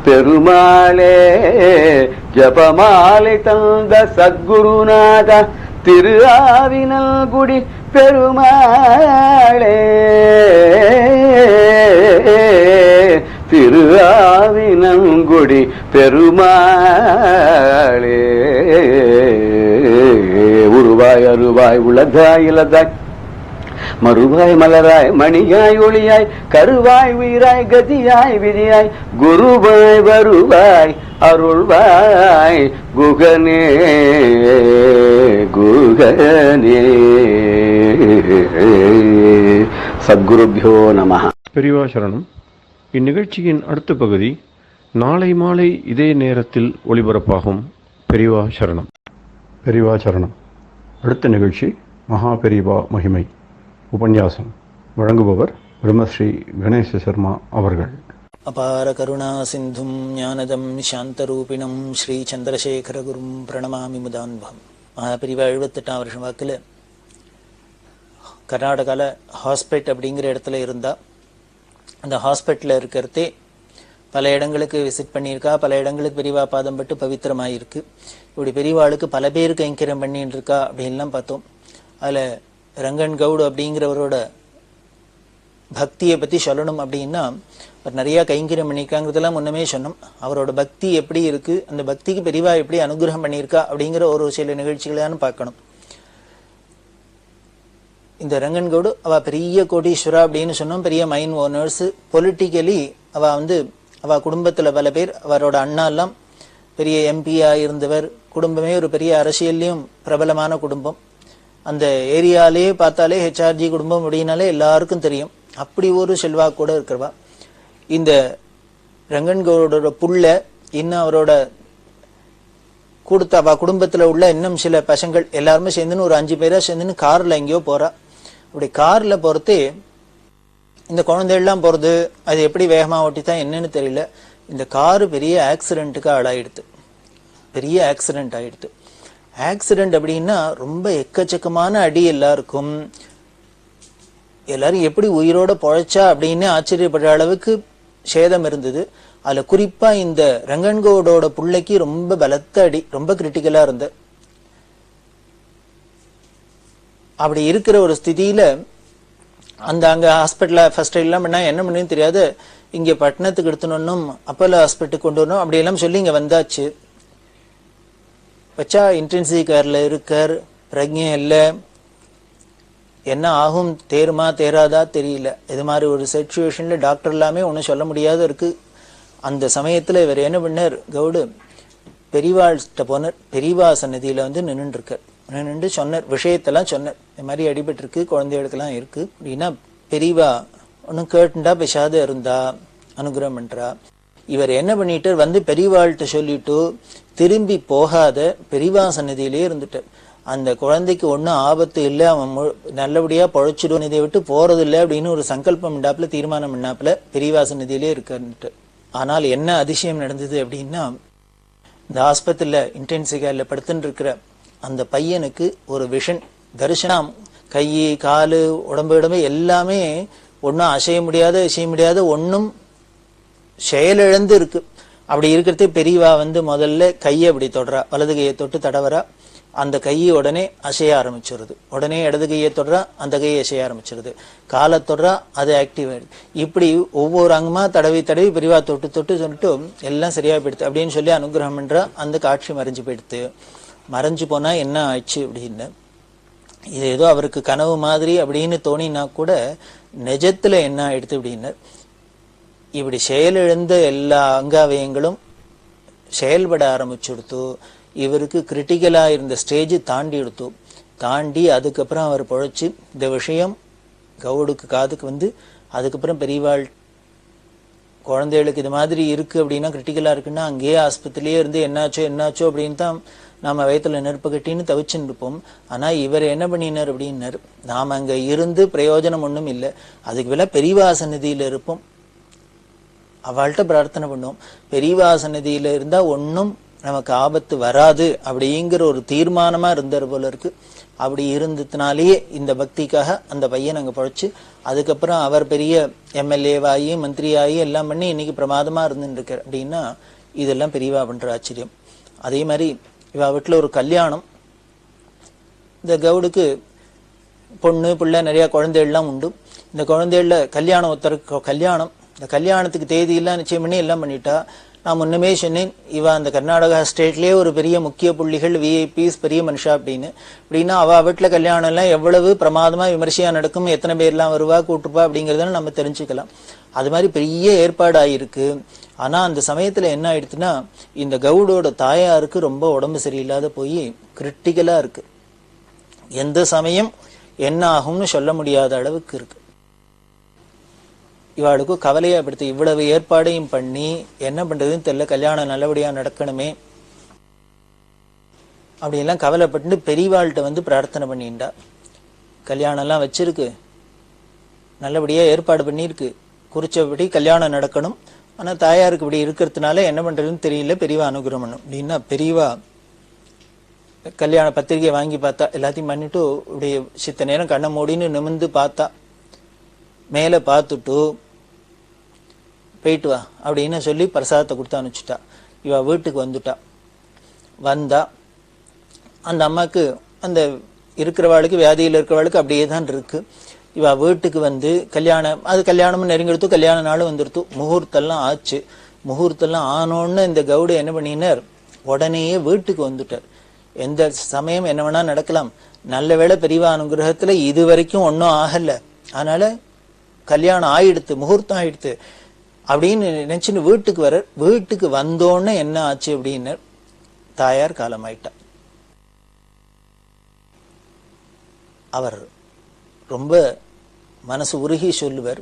பெருமாளே. ஜபமாலை தந்த சத்குருநாத திரு ஆவினன்குடி பெருமாளே திரு ஆவினன்குடி பெருமாளே. உருவாய் அருவாய் உலகாய் இலதாய் மறுவாய் மலராய் மணியாய் ஒளியாய் கருவாய் உயிராய் கதியாய் விதியாய் குருவாய் வருவாய் அருள்வாய் குகனே குகனே. சத்குருப்யோ நமஹ. பெரியவா சரணம். இந்நிகழ்ச்சியின் அடுத்த பகுதி நாளை மாலை இதே நேரத்தில் ஒளிபரப்பாகும். பெரியவா சரணம். பெரியவா சரணம். அடுத்த நிகழ்ச்சி மகா பெரியவா மகிமை உபன்யாசம். வழங்குபவர் பிரம்மஸ்ரீ கணேச சர்மா அவர்கள். அபார கருணா சிந்தும் ஞானதம் சாந்தரூபிணம் ஸ்ரீ சந்திரசேகரகுரும் பிரணமாமி முதான்பம். மகாபிரிவா 78ஆம் வருஷம் வாக்கில் கர்நாடகாவில் ஹாஸ்பிட்டல் அப்படிங்கிற இடத்துல இருந்தா. அந்த ஹாஸ்பிட்டலில் இருக்கிறதே பல இடங்களுக்கு விசிட் பண்ணியிருக்கா. பல இடங்களுக்கு பெரியவா பாதம் பட்டு பவித்திரமாயிருக்கு. இப்படி பெரியவாளுக்கு பல பேர் கைங்கரியம் பண்ணிட்டு இருக்கா அப்படின்லாம் பார்த்தோம். அதில் ரங்கன் கவுடு அப்படிங்கிறவரோட பக்தியை பற்றி சொல்லணும் அப்படின்னா அவர் நிறையா கைங்கரியம் பண்ணியிருக்காங்கிறதெல்லாம் முன்னமே சொன்னோம். அவரோட பக்தி எப்படி இருக்கு, அந்த பக்திக்கு பெரியவா எப்படி அனுகிரகம் பண்ணியிருக்கா அப்படிங்கிற ஒரு சில நிகழ்ச்சிகளான்னு பார்க்கணும். இந்த ரங்கன் கவுடு அவ பெரிய கோடீஸ்வரா அப்படின்னு சொன்னோம். பெரிய மைன் ஓனர்ஸ். பொலிட்டிக்கலி அவ குடும்பத்தில் பல பேர், அவரோட அண்ணா எல்லாம் பெரிய எம்பியா இருந்தவர். குடும்பமே ஒரு பெரிய அரசியல்லையும் பிரபலமான குடும்பம். அந்த ஏரியாலே பார்த்தாலே ஹெச்ஆர்ஜி குடும்பம் அப்படின்னாலே எல்லாருக்கும் தெரியும். அப்படி ஒரு செல்வா கூட இருக்கிறவா இந்த ரங்கன் கவுடோட புள்ள. இன்னும் அவரோட கொடுத்த அவ குடும்பத்துல உள்ள இன்னும் சில பசங்கள் எல்லாருமே சேர்ந்துன்னு ஒரு 5 பேரா சேர்ந்துன்னு கார்ல எங்கேயோ போறா. அப்படி கார்ல போறதே இந்த குழந்தைகள்லாம் போறது அது எப்படி வேகமா ஓட்டித்தான் என்னன்னு தெரியல. இந்த காரு பெரிய ஆக்சிடென்ட்டுக்கு ஆளாயிடுது. பெரிய ஆக்சிடென்ட் ஆயிடுது. ஆக்சிடென்ட் அப்படின்னா ரொம்ப எக்கச்சக்கமான அடி எல்லாருக்கும். எல்லாரும் எப்படி உயிரோட பொழைச்சா அப்படின்னு ஆச்சரியப்படுற அளவுக்கு சேதம் இருந்தது. அதுல குறிப்பா இந்த ரங்கன்கோடோட பிள்ளைக்கு ரொம்ப பலத்த அடி, ரொம்ப கிரிட்டிக்கலா இருந்த. அப்படி இருக்கிற ஒரு ஸ்திதியில அங்க ஹாஸ்பிட்டல்ல ஃபர்ஸ்ட் எல்லாம் பண்ணா என்ன பண்ணுன்னு தெரியாது. இங்க பட்டணத்துக்கு எடுத்துனோம், அப்போலோ ஹாஸ்பிட்டலுக்கு கொண்டு வரணும் அப்படி எல்லாம் சொல்லி இங்க வந்தாச்சு. வச்சா இன்டென்சிவ் கேர்ல இருக்கார், பிரஜை இல்லை, என்ன ஆகும் தேருமா தேராதா தெரியல. இது மாதிரி ஒரு சிச்சுவேஷன்ல டாக்டர் எல்லாமே ஒன்றும் சொல்ல முடியாத இருக்கு. அந்த சமயத்துல இவர் என்ன பண்ணார், கவுடு பெரியவாள்கிட்ட போனார். பெரியவா சன்னதியில வந்து நின்றுட்டு இருக்கார். நின்று சொன்னார், விஷயத்தெல்லாம் சொன்னார். இந்த மாதிரி அடிபட்டு இருக்கு, குழந்தைகளுக்கெல்லாம் இருக்கு அப்படின்னா பெரியவா ஒன்னும் கேட்டுண்டா பேசாத இருந்தா அனுகிரகம் பண்றா. இவர் என்ன பண்ணிட்டு வந்து பெரியவாள்கிட்ட சொல்லிட்டு திரும்பி போகாத பெரியவா சன்னதியிலே இருந்துட்டார். அந்த குழந்தைக்கு ஒன்றும் ஆபத்து இல்லை, அவன் நல்லபடியா பொழைச்சிடுவோம், இதை விட்டு போறது இல்லை அப்படின்னு ஒரு சங்கல்பம் பண்ணாப்புல, தீர்மானம் பண்ணாப்புல பெரியவா சன்னதியிலே இருக்காருன்ட்டு. ஆனால் என்ன அதிசயம் நடந்தது அப்படின்னா, இந்த ஆஸ்பத்திரியில இன்டென்சிவ் கேர்ல படுத்துட்டு இருக்கிற அந்த பையனுக்கு ஒரு விஷன் தரிசனம், கை காலு உடம்பு எல்லாமே ஒன்னும் அசைய முடியாத ஒன்னும் செயலிழந்து இருக்கு. அப்படி இருக்கிறது பெரியவா வந்து முதல்ல கையை அப்படி தொடுறா, வலது கையை தொட்டு தடவரா. அந்த கையை உடனே அசைய ஆரம்பிச்சிருது. உடனே இடது கையை தொடுறா, அந்த கையை அசைய ஆரம்பிச்சிருது. காலை தொடுறா, அது ஆக்டிவ் ஆயிடுது. இப்படி ஒவ்வொரு அங்கமா தடவி பெரியவா தொட்டு சொல்லிட்டு எல்லாம் சரியா போயிடுது அப்படின்னு சொல்லி அனுகிரகம் பண்றா. அந்த காட்சி மறைஞ்சு போயிடுது. மறைஞ்சு போனா என்ன ஆச்சு அப்படின்னு, இது ஏதோ அவருக்கு கனவு மாதிரி அப்படின்னு தோணினா கூட நிஜத்துல என்ன ஆயிடுது அப்படின்னு, இப்படி செயலிழந்த எல்லா அங்காவயங்களும் செயல்பட ஆரம்பிச்சுடுத்து. இவருக்கு கிரிட்டிக்கலா இருந்த ஸ்டேஜ் தாண்டி அதுக்கப்புறம் அவர் பொழைச்சு இந்த விஷயம் கவுடுக்கு காதுக்கு வந்து, அதுக்கப்புறம் பெரியவாள் குழந்தைகளுக்கு இது மாதிரி இருக்கு அப்படின்னா கிரிட்டிக்கலா இருக்குன்னா அங்கேயே ஆஸ்பத்திரியிலேயே இருந்து என்னாச்சோ அப்படின்னு தான் நாம வயத்துல நெருப்பு கட்டின்னு தவிச்சுன்னு இருப்போம். ஆனா இவர் என்ன பண்ணினார் அப்படின்னாரு, நாம அங்க இருந்து பிரயோஜனம் ஒண்ணும் இல்லை, அதுக்கு மேல பெரியவா சன்னதியில இருப்போம், அவள்கிட்ட பிரார்த்தனை பண்ணுவோம், பெரியவா சன்னதியில இருந்தா ஒன்னும் நமக்கு ஆபத்து வராது அப்படிங்கிற ஒரு தீர்மானமா இருந்தார் போல இருக்கு. அப்படி இருந்ததுனாலேயே இந்த பக்திக்காக அந்த பையன் அங்க பொழைச்சு அதுக்கப்புறம் அவர் பெரிய எம்எல்ஏவாயி மந்திரியாயி எல்லாம் பண்ணி இன்னைக்கு பிரமாதமா இருந்துட்டு இருக்கார் அப்படின்னா இதெல்லாம் பெரியவா பண்ற ஆச்சரியம். அதே மாதிரி இவ வீட்டுல ஒரு கல்யாணம். இந்த கவுடுக்கு பொண்ணு பிள்ளை நிறைய குழந்தைகள்லாம் உண்டு. இந்த குழந்தைகள்ல கல்யாணம் ஒருத்தருக்கு கல்யாணம். இந்த கல்யாணத்துக்கு தேதியெல்லாம் நிச்சயம் பண்ணி எல்லாம் பண்ணிட்டா. நான் முன்னமே சொன்னேன், இவ அந்த கர்நாடகா ஸ்டேட்லயே ஒரு பெரிய முக்கிய புள்ளிகள், விஐபிஸ், பெரிய மனுஷா அப்படின்னா அவ வீட்டுல கல்யாணம் எல்லாம் எவ்வளவு பிரமாதமா விமர்சையா நடக்கும், எத்தனை பேர்லாம் வருவா கூட்டுப்பா அப்படிங்கறத நம்ம தெரிஞ்சுக்கலாம். அது மாதிரி பெரிய ஏற்பாடாயிருக்கு. ஆனா அந்த சமயத்துல என்ன ஆயிடுச்சுன்னா, இந்த கவுடோட தாயாருக்கு ரொம்ப உடம்பு சரியில்லாத போய் கிரிட்டிக்கலா இருக்கு. எந்த சமயம் என்ன ஆகும்னு சொல்ல முடியாத அளவுக்கு இருக்கு. இவாளுக்கு கவலையா படுத்து இவ்வளவு ஏற்பாடையும் பண்ணி என்ன பண்றதுன்னு தெரியல, கல்யாணம் நல்லபடியா நடக்கணுமே அப்படியெல்லாம் கவலைப்பட்டு பெரியவாள்கிட்ட வந்து பிரார்த்தனை பண்ணிண்டா. கல்யாணம் எல்லாம் வச்சிருக்கு, நல்லபடியா ஏற்பாடு பண்ணிருக்கு, குறிச்சபடி கல்யாணம் நடக்கணும். ஆனா தாயாருக்கு இப்படி இருக்கிறதுனால என்ன பண்றதுன்னு தெரியல, பெரியவா அனுகிரகம் பண்ணும் அப்படின்னா பெரியவா கல்யாண பத்திரிகை வாங்கி பார்த்தா, எல்லாத்தையும் பண்ணிட்டு இப்படி சித்த நேரம் கண்ணை மூடின்னு நிமிர்ந்து பார்த்தா, மேல பார்த்துட்டு போயிட்டு வா அப்படின்னு சொல்லி பிரசாதத்தை கொடுத்து அனுப்பிச்சுட்டா. இவ வீட்டுக்கு வந்துட்டா. வந்தா அந்த அம்மாக்கு அந்த இருக்கிறவாளுக்கு வியாதியில் இருக்கிறவாளுக்கு அப்படியே தான் இருக்கு. இவ வீட்டுக்கு வந்து கல்யாணமும் நெருங்கிடுத்து, கல்யாண நாளும் வந்துடுத்து, முகூர்த்தெல்லாம் ஆச்சு. முகூர்த்தெல்லாம் ஆனோன்னு இந்த கவுடு என்ன பண்ணினார், உடனேயே வீட்டுக்கு வந்துட்டார். எந்த சமயம் என்ன வேணா நடக்கலாம், நல்ல வேளை பெரியவா அனுகிரகத்துல இது வரைக்கும் ஒன்னும் ஆகல, அதனால கல்யாணம் ஆயிடுத்து, முகூர்த்தம் ஆயிடுத்து அப்படின்னு நினைச்சுன்னு வீட்டுக்கு வந்தோன்னு என்ன ஆச்சு அப்படின்னு தாயார் காலமாயிட்டா. அவர் ரொம்ப மனசு உருகி சொல்லுவார்,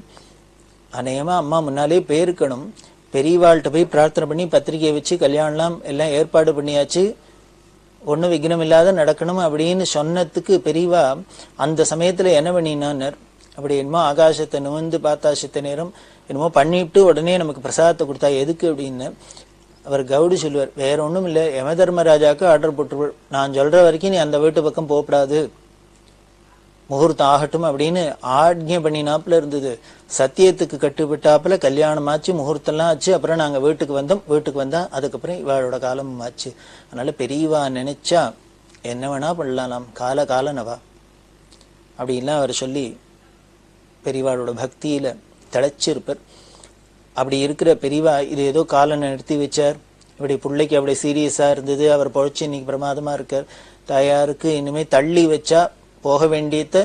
அநேகமா அம்மா முன்னாலே போயிருக்கணும், பெரியவாள்கிட்ட போய் பிரார்த்தனை பண்ணி பத்திரிகையை வச்சு கல்யாணம் எல்லாம் ஏற்பாடு பண்ணியாச்சு, ஒன்னும் விக்னம் இல்லாத நடக்கணும் அப்படின்னு சொன்னதுக்கு பெரியவா அந்த சமயத்துல என்ன பண்ணினார், அப்படி என்னமோ ஆகாசத்தை நிமிர்ந்து பார்த்தா சித்த நேரம் என்னமோ பண்ணிவிட்டு உடனே நமக்கு பிரசாதத்தை கொடுத்தா. எதுக்கு அப்படின்னு அவர் கவுடு சொல்லுவார், வேற ஒண்ணும் இல்லை, யமதர்மராஜாவுக்கு ஆர்டர் போட்டுருவார், நான் சொல்ற வரைக்கும் நீ அந்த வீட்டு பக்கம் போகக்கூடாது, முகூர்த்தம் ஆகட்டும் அப்படின்னு ஆக்ஞை பண்ணினாப்புல இருந்தது. சத்தியத்துக்கு கட்டுப்பட்டாப்புல கல்யாணம் ஆச்சு, முகூர்த்தம்லாம் ஆச்சு. அப்புறம் நாங்க வீட்டுக்கு வந்தோம். வீட்டுக்கு வந்தா அதுக்கப்புறம் இவாளோட காலமும் ஆச்சு. அதனால பெரியவா நினைச்சா என்ன வேணா பண்ணலாம், காலனவா அப்படின்லாம் அவர் சொல்லி பெரியவாளோட பக்தியில திளைச்சிருப்பார். அப்படி இருக்கிற பெரியவா இது ஏதோ காலம் நிறுத்தி வச்சார். இப்படி பிள்ளைக்கு அப்படி சீரியஸா இருந்தது, அவர் பொழைச்சு இன்னைக்கு பிரமாதமா இருக்கார். தாயாருக்கு இனிமே தள்ளி வச்சா போக வேண்டியத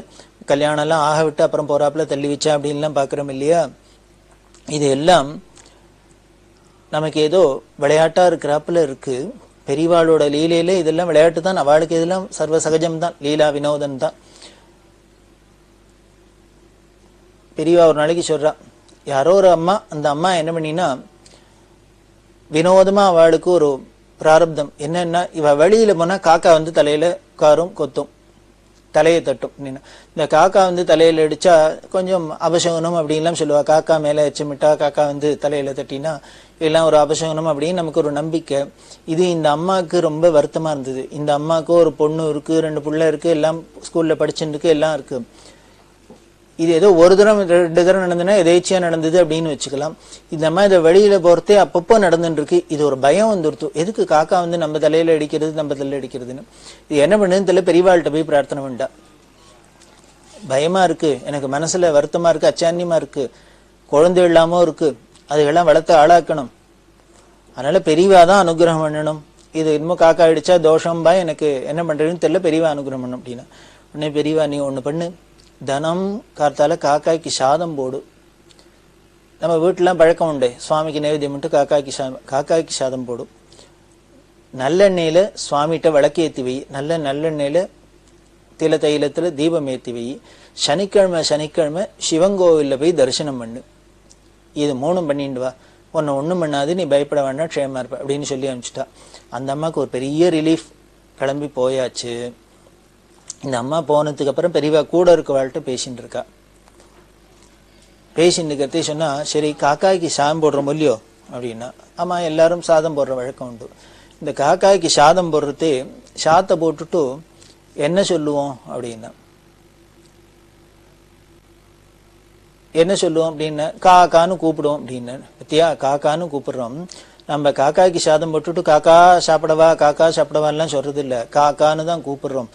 கல்யாணம் எல்லாம் ஆக விட்டு அப்புறம் போறாப்புல தள்ளி வச்சா அப்படின்லாம் பாக்குறோம் இல்லையா. இது எல்லாம் நமக்கு ஏதோ விளையாட்டா இருக்கிறாப்புல இருக்கு. பெரியவாளோட லீலையில இதெல்லாம் விளையாட்டு தான், அவளுக்கு இதெல்லாம் சர்வ சகஜம் தான், லீலா வினோதம் தான். பெரியவா ஒரு நாளைக்கு சொல்றா, யாரோ ஒரு அம்மா, அந்த அம்மா என்ன பண்ணினா வினோதமா அவளுக்கு ஒரு பிராரப்தம் என்னன்னா, இவ வெளியில போனா காக்கா வந்து தலையில உட்காரும், கொத்தும், தலையை தட்டும். இந்த காக்கா வந்து தலையில அடிச்சா கொஞ்சம் அபசகுனம் அப்படின்லாம் சொல்லுவா. காக்கா மேல எச்சமிட்டா, காக்கா வந்து தலையில தட்டினா எல்லாம் ஒரு அபசகுனம் அப்படின்னு நமக்கு ஒரு நம்பிக்கை. இது இந்த அம்மாவுக்கு ரொம்ப வருத்தமா இருந்தது. இந்த அம்மாவுக்கு ஒரு பொண்ணு இருக்கு, 2 பிள்ளை இருக்கு, எல்லாம் ஸ்கூல்ல படிச்சுட்டு இருக்கு, எல்லாம் இருக்கு. இது ஏதோ ஒரு தரம் 2 தரம் நடந்ததுன்னா எதேச்சியா நடந்தது அப்படின்னு வச்சுக்கலாம். இந்த மாதிரி இதை வெளியில போறதே அப்பப்போ நடந்துட்டு இருக்கு. இது ஒரு பயம் வந்துருத்து, எதுக்கு காக்கா வந்து நம்ம தலையில அடிக்கிறது, நம்ம தலையில அடிக்கிறதுன்னு. இது என்ன பண்ணுதுன்னு தெரியல. பெரியவாள்கிட்ட போய் பிரார்த்தனை பண்ணிட்டா, பயமா இருக்கு, எனக்கு மனசுல வருத்தமா இருக்கு, அச்சான்யமா இருக்கு, குழந்தை இல்லாமோ இருக்கு, அதுக்கெல்லாம் வளர்த்து ஆளாக்கணும், அதனால பெரியவாதான் அனுகிரகம் பண்ணணும். இது இன்னும் காக்கா அடிச்சா தோஷம்பா, எனக்கு என்ன பண்றதுன்னு தெரியல, பெரியவா அனுகிரகம் பண்ணணும் அப்படின்னா. உடனே பெரியவா நீ ஒண்ணு பண்ணு, தனம் காத்தால காக்காய்க்கு சாதம் போடு. நம்ம வீட்டுலாம் பழக்கம் உண்டு, சுவாமிக்கு நைவேத்தியம் மட்டும் காக்காய்க்கு சாதம் போடும். நல்லெண்ணெயில சுவாமிகிட்ட விளக்கேற்றி வை, நல்லெண்ணெயில தில தைலத்துல தீபம் ஏற்றி வை. சனிக்கிழமை சிவங்கோவில்ல போய் தரிசனம் பண்ணு. இது 3 பண்ணிட்டு வா, உன்னை ஒண்ணும் பண்ணாது, நீ பயப்பட வேண்டாம், க்ஷேமா இருப்ப அப்படின்னு சொல்லி அனுப்பிச்சிட்டா. அந்த அம்மாவுக்கு ஒரு பெரிய ரிலீஃப், கிளம்பி போயாச்சு. இந்த அம்மா போனதுக்கு அப்புறம் பெரியவா கூட இருக்கவாள்கிட்ட பேசிட்டு இருக்கா. பேசிட்டு இருக்கிறதே சொன்னா, சரி காக்காய்க்கு சாதம் போடுறோம் இல்லையோ அப்படின்னா. ஆமா, எல்லாரும் சாதம் போடுற வழக்கம் உண்டு. இந்த காக்காய்க்கு சாதம் போடுறதே, சாத்தை போட்டுட்டு என்ன சொல்லுவோம் அப்படின்னா, என்ன சொல்லுவோம் அப்படின்னா காக்கான்னு கூப்பிடுவோம் அப்படின்னு. பத்தியா, காக்கான்னு கூப்பிடுறோம். நம்ம காக்காய்க்கு சாதம் போட்டுட்டு காக்கா சாப்பிடவான்லாம் சொல்றது இல்ல, காக்கான்னு தான் கூப்பிடுறோம்.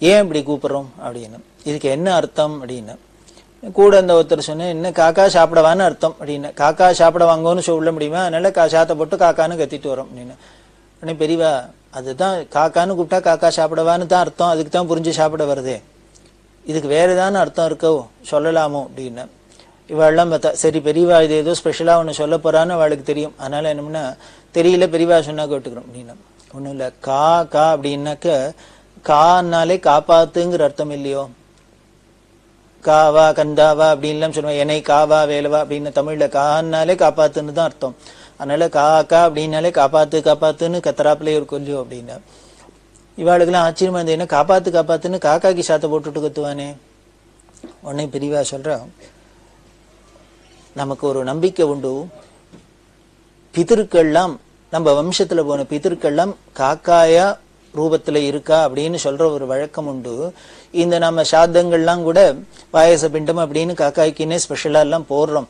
ஏன் இப்படி கூப்பிடுறோம் அப்படின்னு, இதுக்கு என்ன அர்த்தம் அப்படின்னு கூட அந்த ஒருத்தர் சொன்னேன், என்ன காக்கா சாப்பிடவான்னு அர்த்தம் அப்படின்னு. காக்கா சாப்பிட வாங்கன்னு சொல்ல முடியுமா, அதனால சாத்தை போட்டு காக்கான்னு கத்திட்டு வரோம் அப்படின்னு. உடனே பெரியவா, அதுதான் காக்கான்னு கூப்பிட்டா காக்கா சாப்பிடவான்னு தான் அர்த்தம், அதுக்கு தான் புரிஞ்சு சாப்பிட வருதே, இதுக்கு வேற ஏதான அர்த்தம் இருக்கோ சொல்லலாமோ அப்படின்னு. இவாள்லாம் பார்த்தா, சரி பெரியவா இது ஏதோ ஸ்பெஷலா ஒன்று சொல்ல போறான்னு அவளுக்கு தெரியும், அதனால என்னமுன்னா தெரியல, பெரியவா சொன்னா கேட்டுக்கிறோம் அப்படின்னா. ஒன்றும் இல்லை, கா அப்படின்னாக்க கான்னாலே காப்பாத்துங்கிற அர்த்தம் இல்லையோ. காவா கந்தாவா அப்படின்லாம் சொல்லுவாங்க, என்னை காவா வேலவா அப்படின்னு. தமிழ்ல கான்னாலே காப்பாத்துன்னு தான் அர்த்தம். அதனால காக்கா அப்படின்னாலே காப்பாத்துன்னு கத்தராப்பிலே இருக்கும் இல்லையோ அப்படின்னு. இவாளுக்கெல்லாம் ஆச்சரியமா இருந்தது, என்ன காப்பாத்துன்னு காக்காக்கு சாத்தை போட்டுட்டு கத்துவானே. உடனே பெரியவா சொல்ற, நமக்கு ஒரு நம்பிக்கை உண்டு, பிதர்கள்லாம் நம்ம வம்சத்துல போன பிதர்கள்லாம் காக்காயா ரூபத்துல இருக்கா அப்படின்னு சொல்ற ஒரு வழக்கம் உண்டு. இந்த நம்ம சாத்தங்கள்லாம் கூட பாயச பிண்டம் அப்படின்னு காக்காய்க்குன்னே ஸ்பெஷலா எல்லாம் போடுறோம்.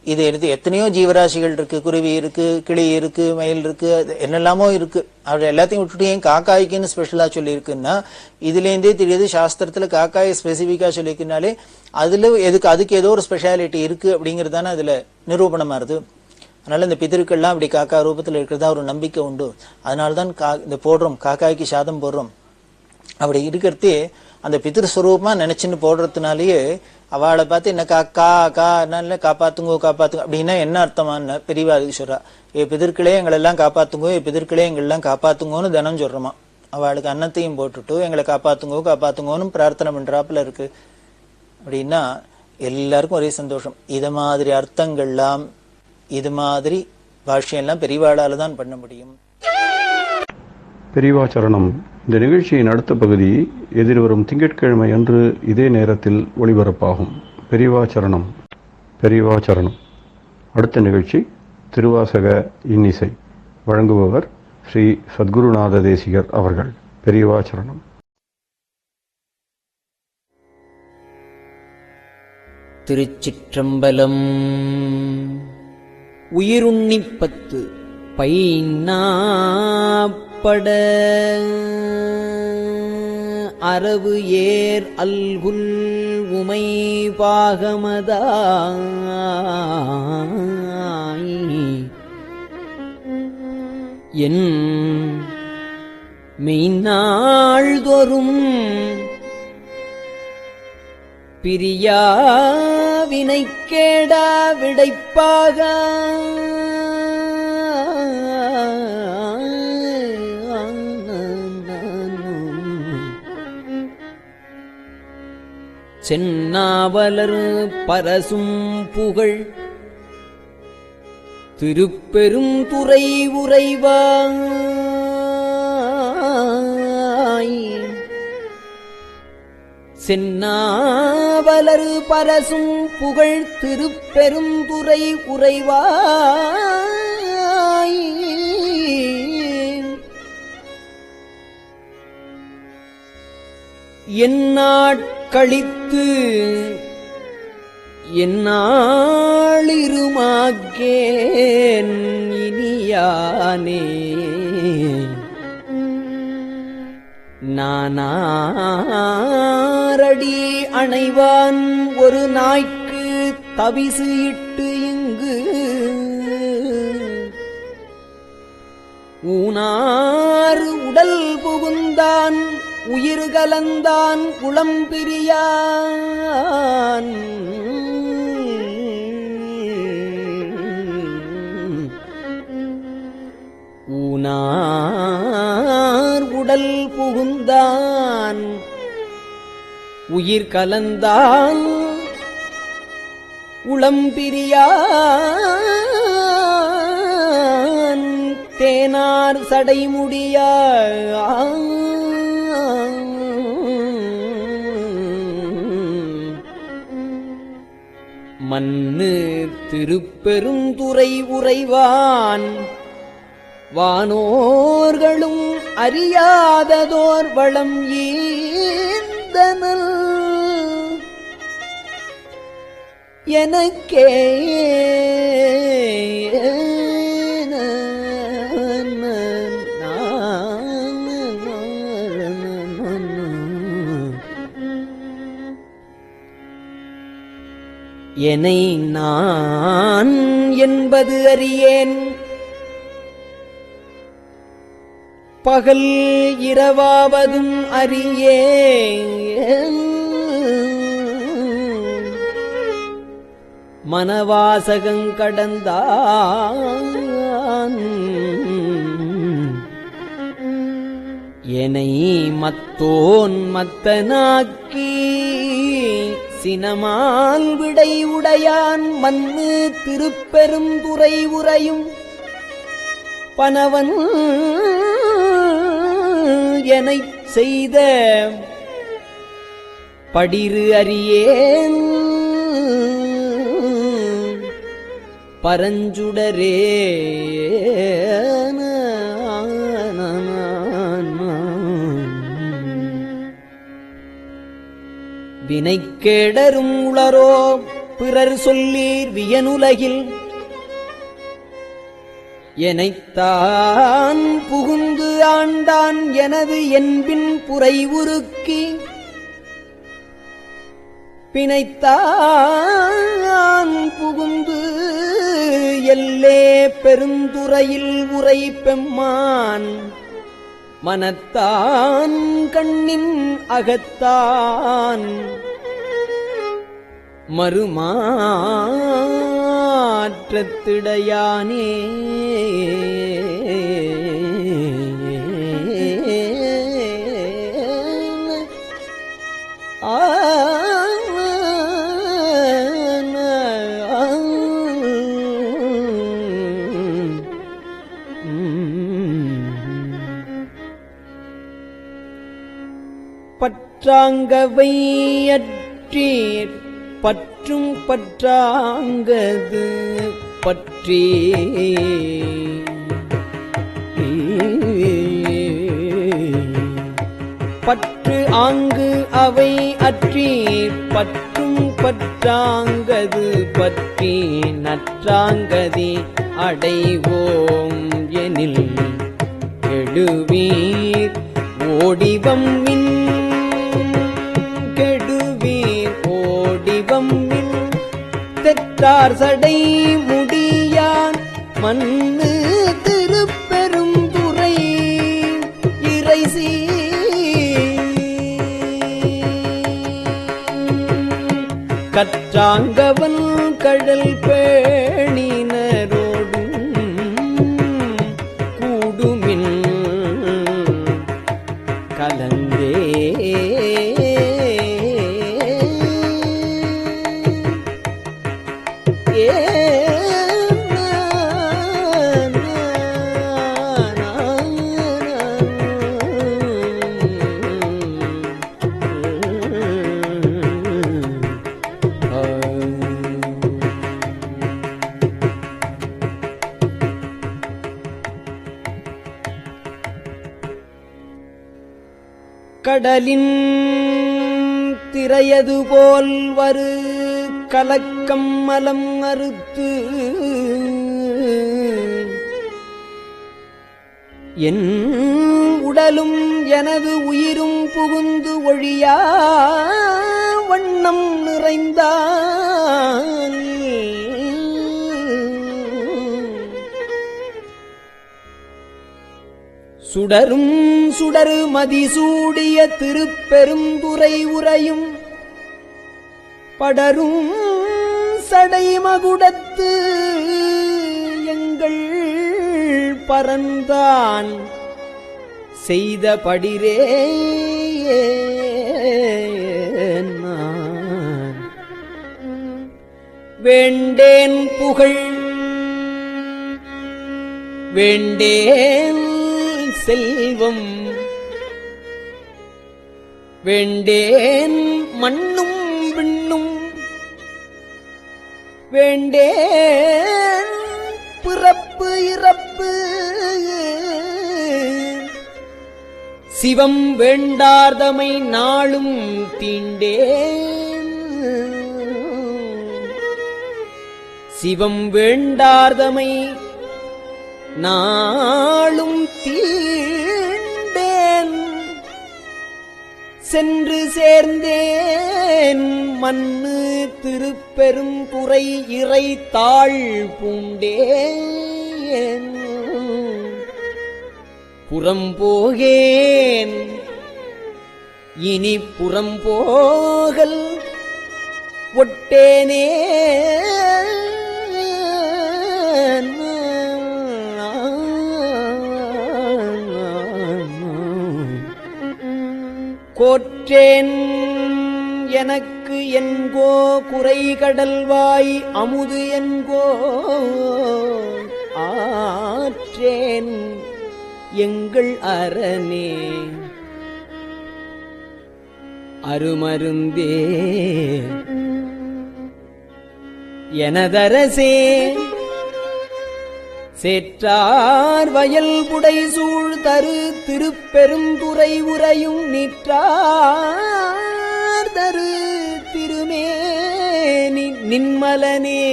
இது எடுத்து எத்தனையோ ஜீவராசிகள் இருக்கு, குருவி இருக்கு, கிளி இருக்கு, மயில் இருக்கு, என்னெல்லாமோ இருக்கு. அவர் எல்லாத்தையும் விட்டுட்டு ஏன் காக்காய்க்குன்னு ஸ்பெஷலா சொல்லி இருக்குன்னா, இதுல இருந்தே தெரியுது சாஸ்திரத்துல காக்காயை ஸ்பெசிபிக்கா சொல்லியிருக்குனாலே அதுக்கு ஏதோ ஒரு ஸ்பெஷாலிட்டி இருக்கு அப்படிங்கறதான அதுல நிரூபணமா இருது. அதனால இந்த பிதர்கள்லாம் அப்படி காக்கா ரூபத்துல இருக்கிறதா ஒரு நம்பிக்கை உண்டு. அதனால்தான் இந்த போடுறோம், காக்காய்க்கு சாதம் போடுறோம். அப்படி இருக்கிறதே அந்த பிதிருஸ்வரூபமா நினைச்சுன்னு போடுறதுனாலயே அவளை பார்த்து என்ன காக்கா நல்ல காப்பாத்துங்கோ அப்படின்னா என்ன அர்த்தமான்னு பெரியவா அதுக்கு சொல்றா, பிதர்களே எங்களெல்லாம் பிதர்களே எங்களெல்லாம் காப்பாத்துங்கோன்னு தினம் சொல்றோமா. அவளுக்கு அன்னத்தையும் போட்டுட்டு எங்களை காப்பாத்துங்கோன்னு பிரார்த்தனை பண்றாப்புல இருக்கு அப்படின்னா எல்லாருக்கும் ஒரே சந்தோஷம். இத மாதிரி அர்த்தங்கள்லாம், இது மாதிரி பாஷ்யம்லாம் பெரியவாளால தான் பண்ண முடியும். பெரியவாச்சரணம். இந்த நிகழ்ச்சியின் அடுத்த பகுதி எதிர்வரும் திங்கட்கிழமை அன்று இதே நேரத்தில் ஒளிபரப்பாகும். பெரியவாச்சரணம். அடுத்த நிகழ்ச்சி திருவாசக இன்னிசை. வழங்குபவர் ஸ்ரீ சத்குருநாத தேசிகர் அவர்கள். பெரியவாச்சரணம். திருச்சிற்றம்பலம். உயிருண்ணிப்பத்து பைநாப்பட அரவு ஏர் அல்குல் உமை பாகமதாய் என் மெய்நாள்தோறும் பிரியாவினைக்கேடா விடைப்பாக சென்னாவலர் பரசும் புகழ் திருப்பெரும் துறை உறைவாய் சென்னாவலர் பரசும் புகழ் திருப்பெரும் துறை உறைவாய் எந்நாட்களித்து எந்நாளிருமாக்கேன் இனியானே நானாரடி அணைவான் ஒரு நாய்க்கு தவிசு இட்டு இங்கு ஊனாறு உடல் புகுந்தான் உயிர் கலந்தான் குளம்பிரியான் ஊனார் உடல் புகுந்தான் உயிர் கலந்தான் உளம்பிரியான் தேனார் சடைமுடியான் மன்னு திருப்பெருந்துறை உறைவான் வானோர்களும் அறியாததோர் வளம் ஈந்தனல் எனக்கே என்னை நான் என்பது அறியேன் பகல் இரவாவதும் அறியேன் மனவாசகங்கடந்தான் என்னை மத்தோன் மத்தனாக்கி சினமால் விடை உடையான் மன்னு திருப்பெரும் துறை உறையும் பனவன் எனச் செய்த படிரு அறியேன் பரஞ்சுடரே வினைக்கேடரும் உளரோ பிறர் சொல்லீர் வியனுலகில் எனைத்தான் புகுந்து ஆண்டான் எனது என்பின் புரை உருக்கி பிணைத்தான் புகுந்து எல்லே பெருந்துறையில் உரை பெம்மான் மனத்தான் கண்ணின் அகத்தான் மறுமாற்றத்திடையானே பற்றாங்கவையற்றீர் பற்றும் பற்றாங்கது பற்றி பற்று ஆங்கு அவை அற்றீர் பற்றும் பற்றாங்கது பற்றி நற்றாங்கதி அடைவோம் எனில் எழுவீர் ஓடிவம் மின் கெடுவீர் ஓடிவம் மின் தெற்றார் சடை முடியான் மண்ணு திருப்பெரும் துறை இறைசி கற்றாங்கவன் கடல் பேணினரோடும் கூடுமின் கலந்தே கடலின் திரையது போல் வரு கலக்கம் மலம் அறுத்து என் உடலும் எனது உயிரும் புகுந்து ஒழியா வண்ணம் நிறைந்தான் சுடரும் சுடரு மதிசூடிய திருப்பெருந்துறை உரையும் படரும் சடைமகுடத்து எங்கள் பரந்தான் செய்த படிரே நான் வேண்டேன் புகழ் வேண்டேன் செல்வம் வேண்டேன் மண்ணும் விண்ணும் வேண்டேன் பிறப்பு இறப்பு சிவம் வேண்டார்தமை நாளும் தீண்டேன் சிவம் வேண்டார்தமை நாளும் தீண்டேன் சென்று சேர்ந்தேன் மண்ணு திருப்பெரும் துறை இறை தாழ் பூண்டேன் புறம்போகேன் இனி புறம்போகல் ஒட்டேனே கோற்றேன் எனக்கு என்கோ குறை கடல்வாய் அமுது என்கோ ஆற்றேன் எங்கள் அரணே அருமருந்தே எனதரசே சேற்றார் வயல் புடை சூழ் தரு திருப்பெருந்துறை உரையும் நிற்றார் தரு திருமேனி நின்மலனே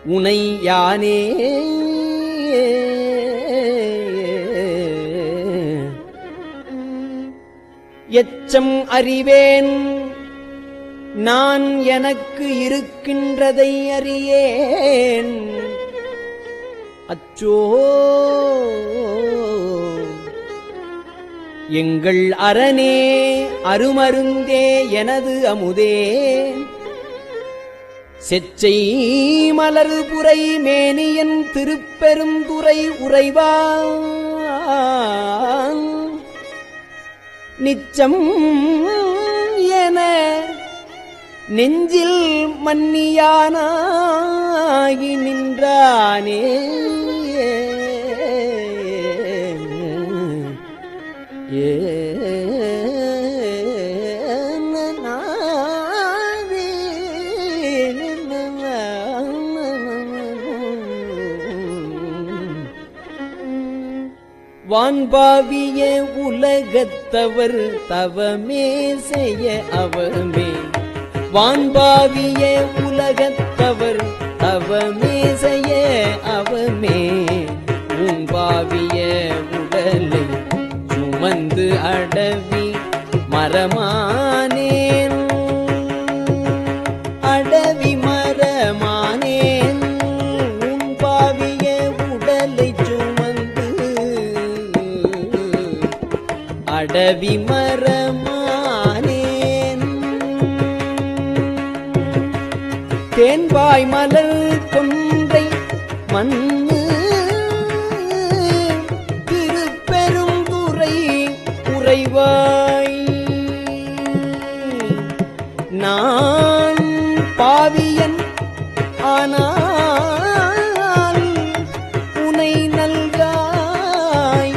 உனை யானே எச்சம் அறிவேன் நான் எனக்கு இருக்கின்றதை அறியேன் அச்சோ எங்கள் அரணே அருமருந்தே எனது அமுதே செச்சை மலர் புரை மேனியன் திருப்பெருந்துறை உறைவான் நிச்சம் என நெஞ்சில் மன்னியானாகி நின்றானே வான்பாவிய உலகத்தவர் தவமே செய்ய அவமே வான்பாவிய உலகத்தவர் அவமேசைய அவமே ஊன்பாவிய உடலை சுமந்து அடவி மரமானேன் அடவி மரமானேன் ஊன்பாவிய உடலை சுமந்து அடவி மரமானேன் தேன்பாய் மலர் கொன்றை மண்ணு திருப்பெருந்துறை உறைவாய் நான் பாவியன் ஆனால் உனை நல்காய்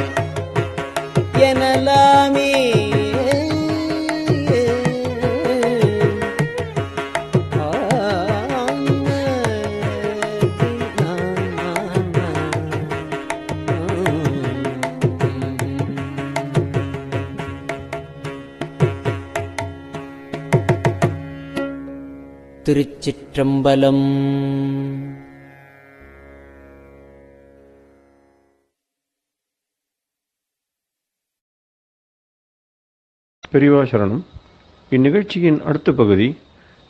எனலாமே திருச்சிற்றம்பலம். பெரியவா சரணம். இந்நிகழ்ச்சியின் அடுத்த பகுதி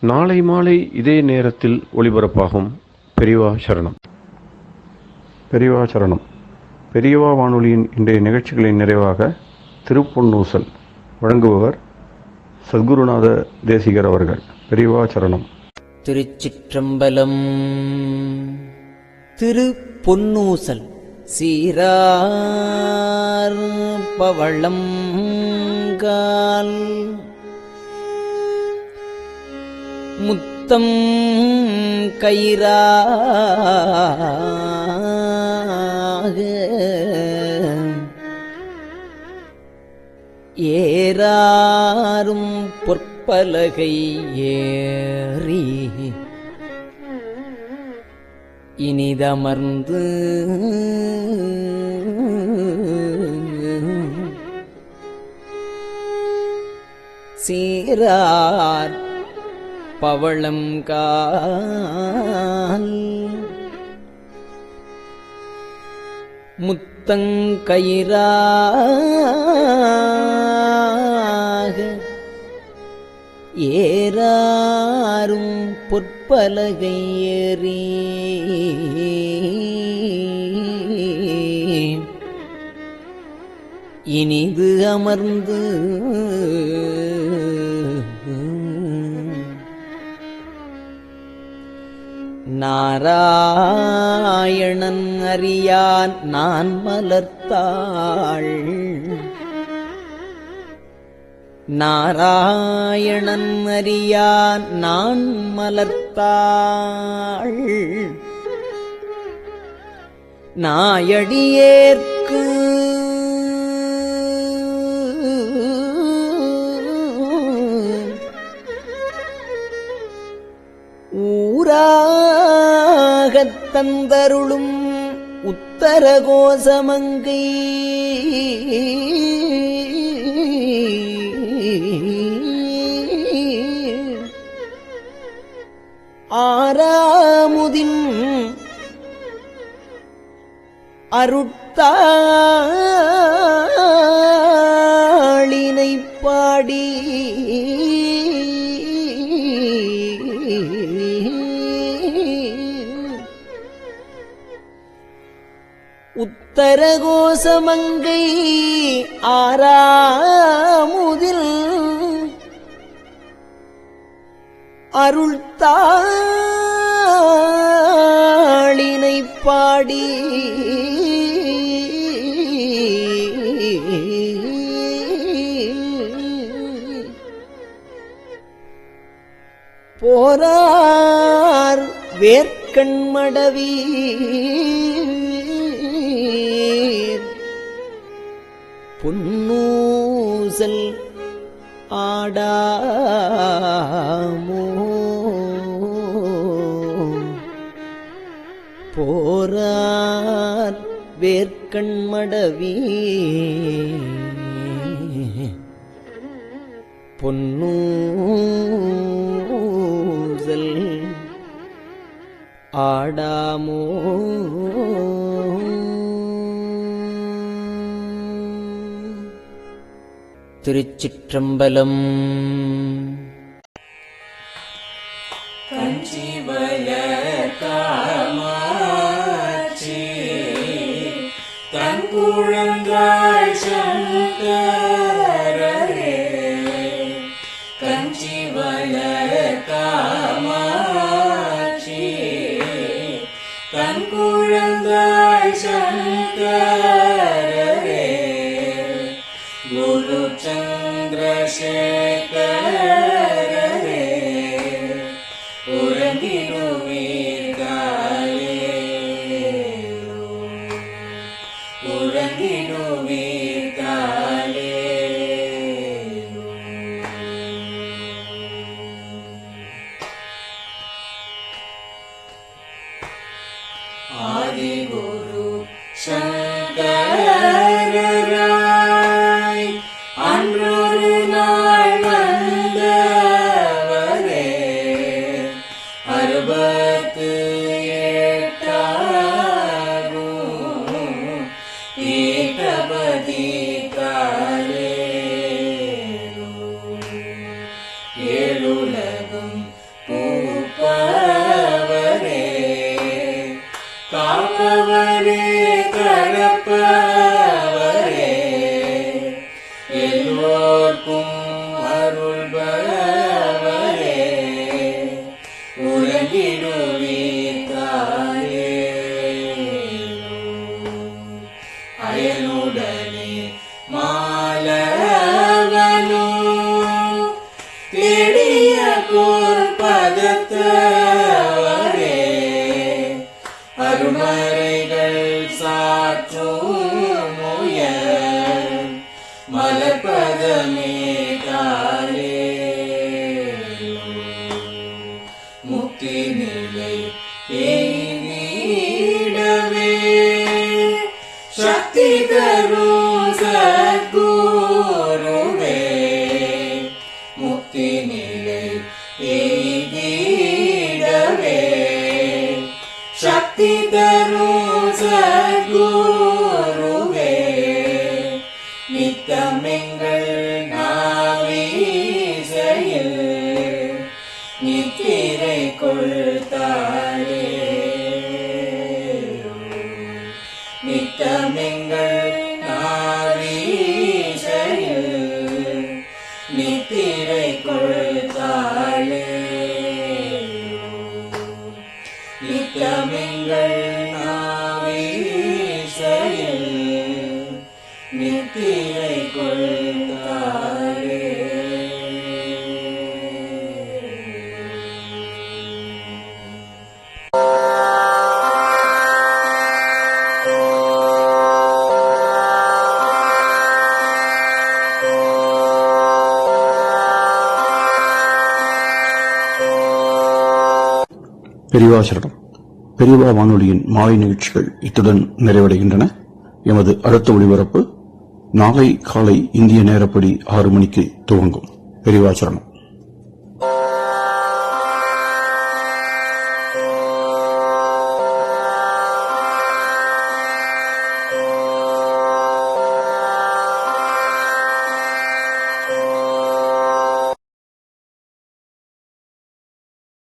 நாளை மாலை இதே நேரத்தில் ஒளிபரப்பாகும். பெரியவா சரணம். பெரியவா சரணம். பெரியவா வானொலியின் இன்றைய நிகழ்ச்சிகளின் நிறைவாக திருப்பொன்னூசல் வழங்குபவர் சத்குருநாத தேசிகர் அவர்கள். பெரியவா சரணம். திருச்சிற்றம்பலம். திருப்பொன்னூசல் சீரார் பவளம் கால் முத்தம் கயிறாக ஏறாரும் பொற்பலகை ஏறி இனிதமர்ந்து சீரார் பவளம் கால் முத்தங்கயிறாக ஏறாரும் பொற்பலகை ஏறி இனிது அமர்ந்து நாராயணன் அறியான் நான் மலர்த்தாள் நாராயணன் அறியான் நான் மலர்த்தாள் நாயடியேற்கு ஊராகத் தந்தருளும் உத்தர கோசமங்கை ஆராமுதின் அருட்தாளினை பாடி உத்தர கோசமங்கை ஆராமுதில் அருள்தாளினை பாடி போரார் வேர்க்கண்மடவி பொன்னூசல் ஆடாமோ போரார் வேர்க்கண்மடவி பொன்னூசல் ஆடாமோ திருச்சிற்றம்பலம். தன் குழந்தாள் சங்கரரே கஞ்சி வளர் காமாட்சி தன் குழந்தாள் சங்கரரே குரு சந்திரசேகரரே உறங்கிடுவீர்களே உறங்கிடுவீர்களே. ஆதிகுரு சங்கரராய் அன்றொரு நாள் வந்தவரே 68 பீட்டபதிகாலே ஏழுலகும் பூப்பவரே காப்பவரே கரப்பவரே எல்லோர்க்கும் அருள்பவரே உறங்கிடுவீர்களே. அயனுடனே மாலவனோ தேடிய பொற்பதத்தவரே அருமறைகள் சாற்றும் முயல் மலர்பதமே காலே முக்தி நிலை எய்திடவே சக்தி தரும் சத்குருவே முக்தி நிலை எய்திடவே சக்தி தரும் சத்குருவே நித்தமெங்கள் நாவீசையில் நித்திரை கொள்தாளே நித்தமெங்கள் நாவீசையில் நித்திரை கொள்தாளே நித்தமெங்கள் நாவீசையில் நித்திரை கொள்தாளே. பெரியவாசரணம். பெரியவா வானொலியின் மாலை நிகழ்ச்சிகள் இத்துடன் நிறைவடைகின்றன. எமது அடுத்த ஒளிபரப்பு நாளை காலை இந்திய நேரப்படி 6 மணிக்கு துவங்கும். பெரியவாசரணம்.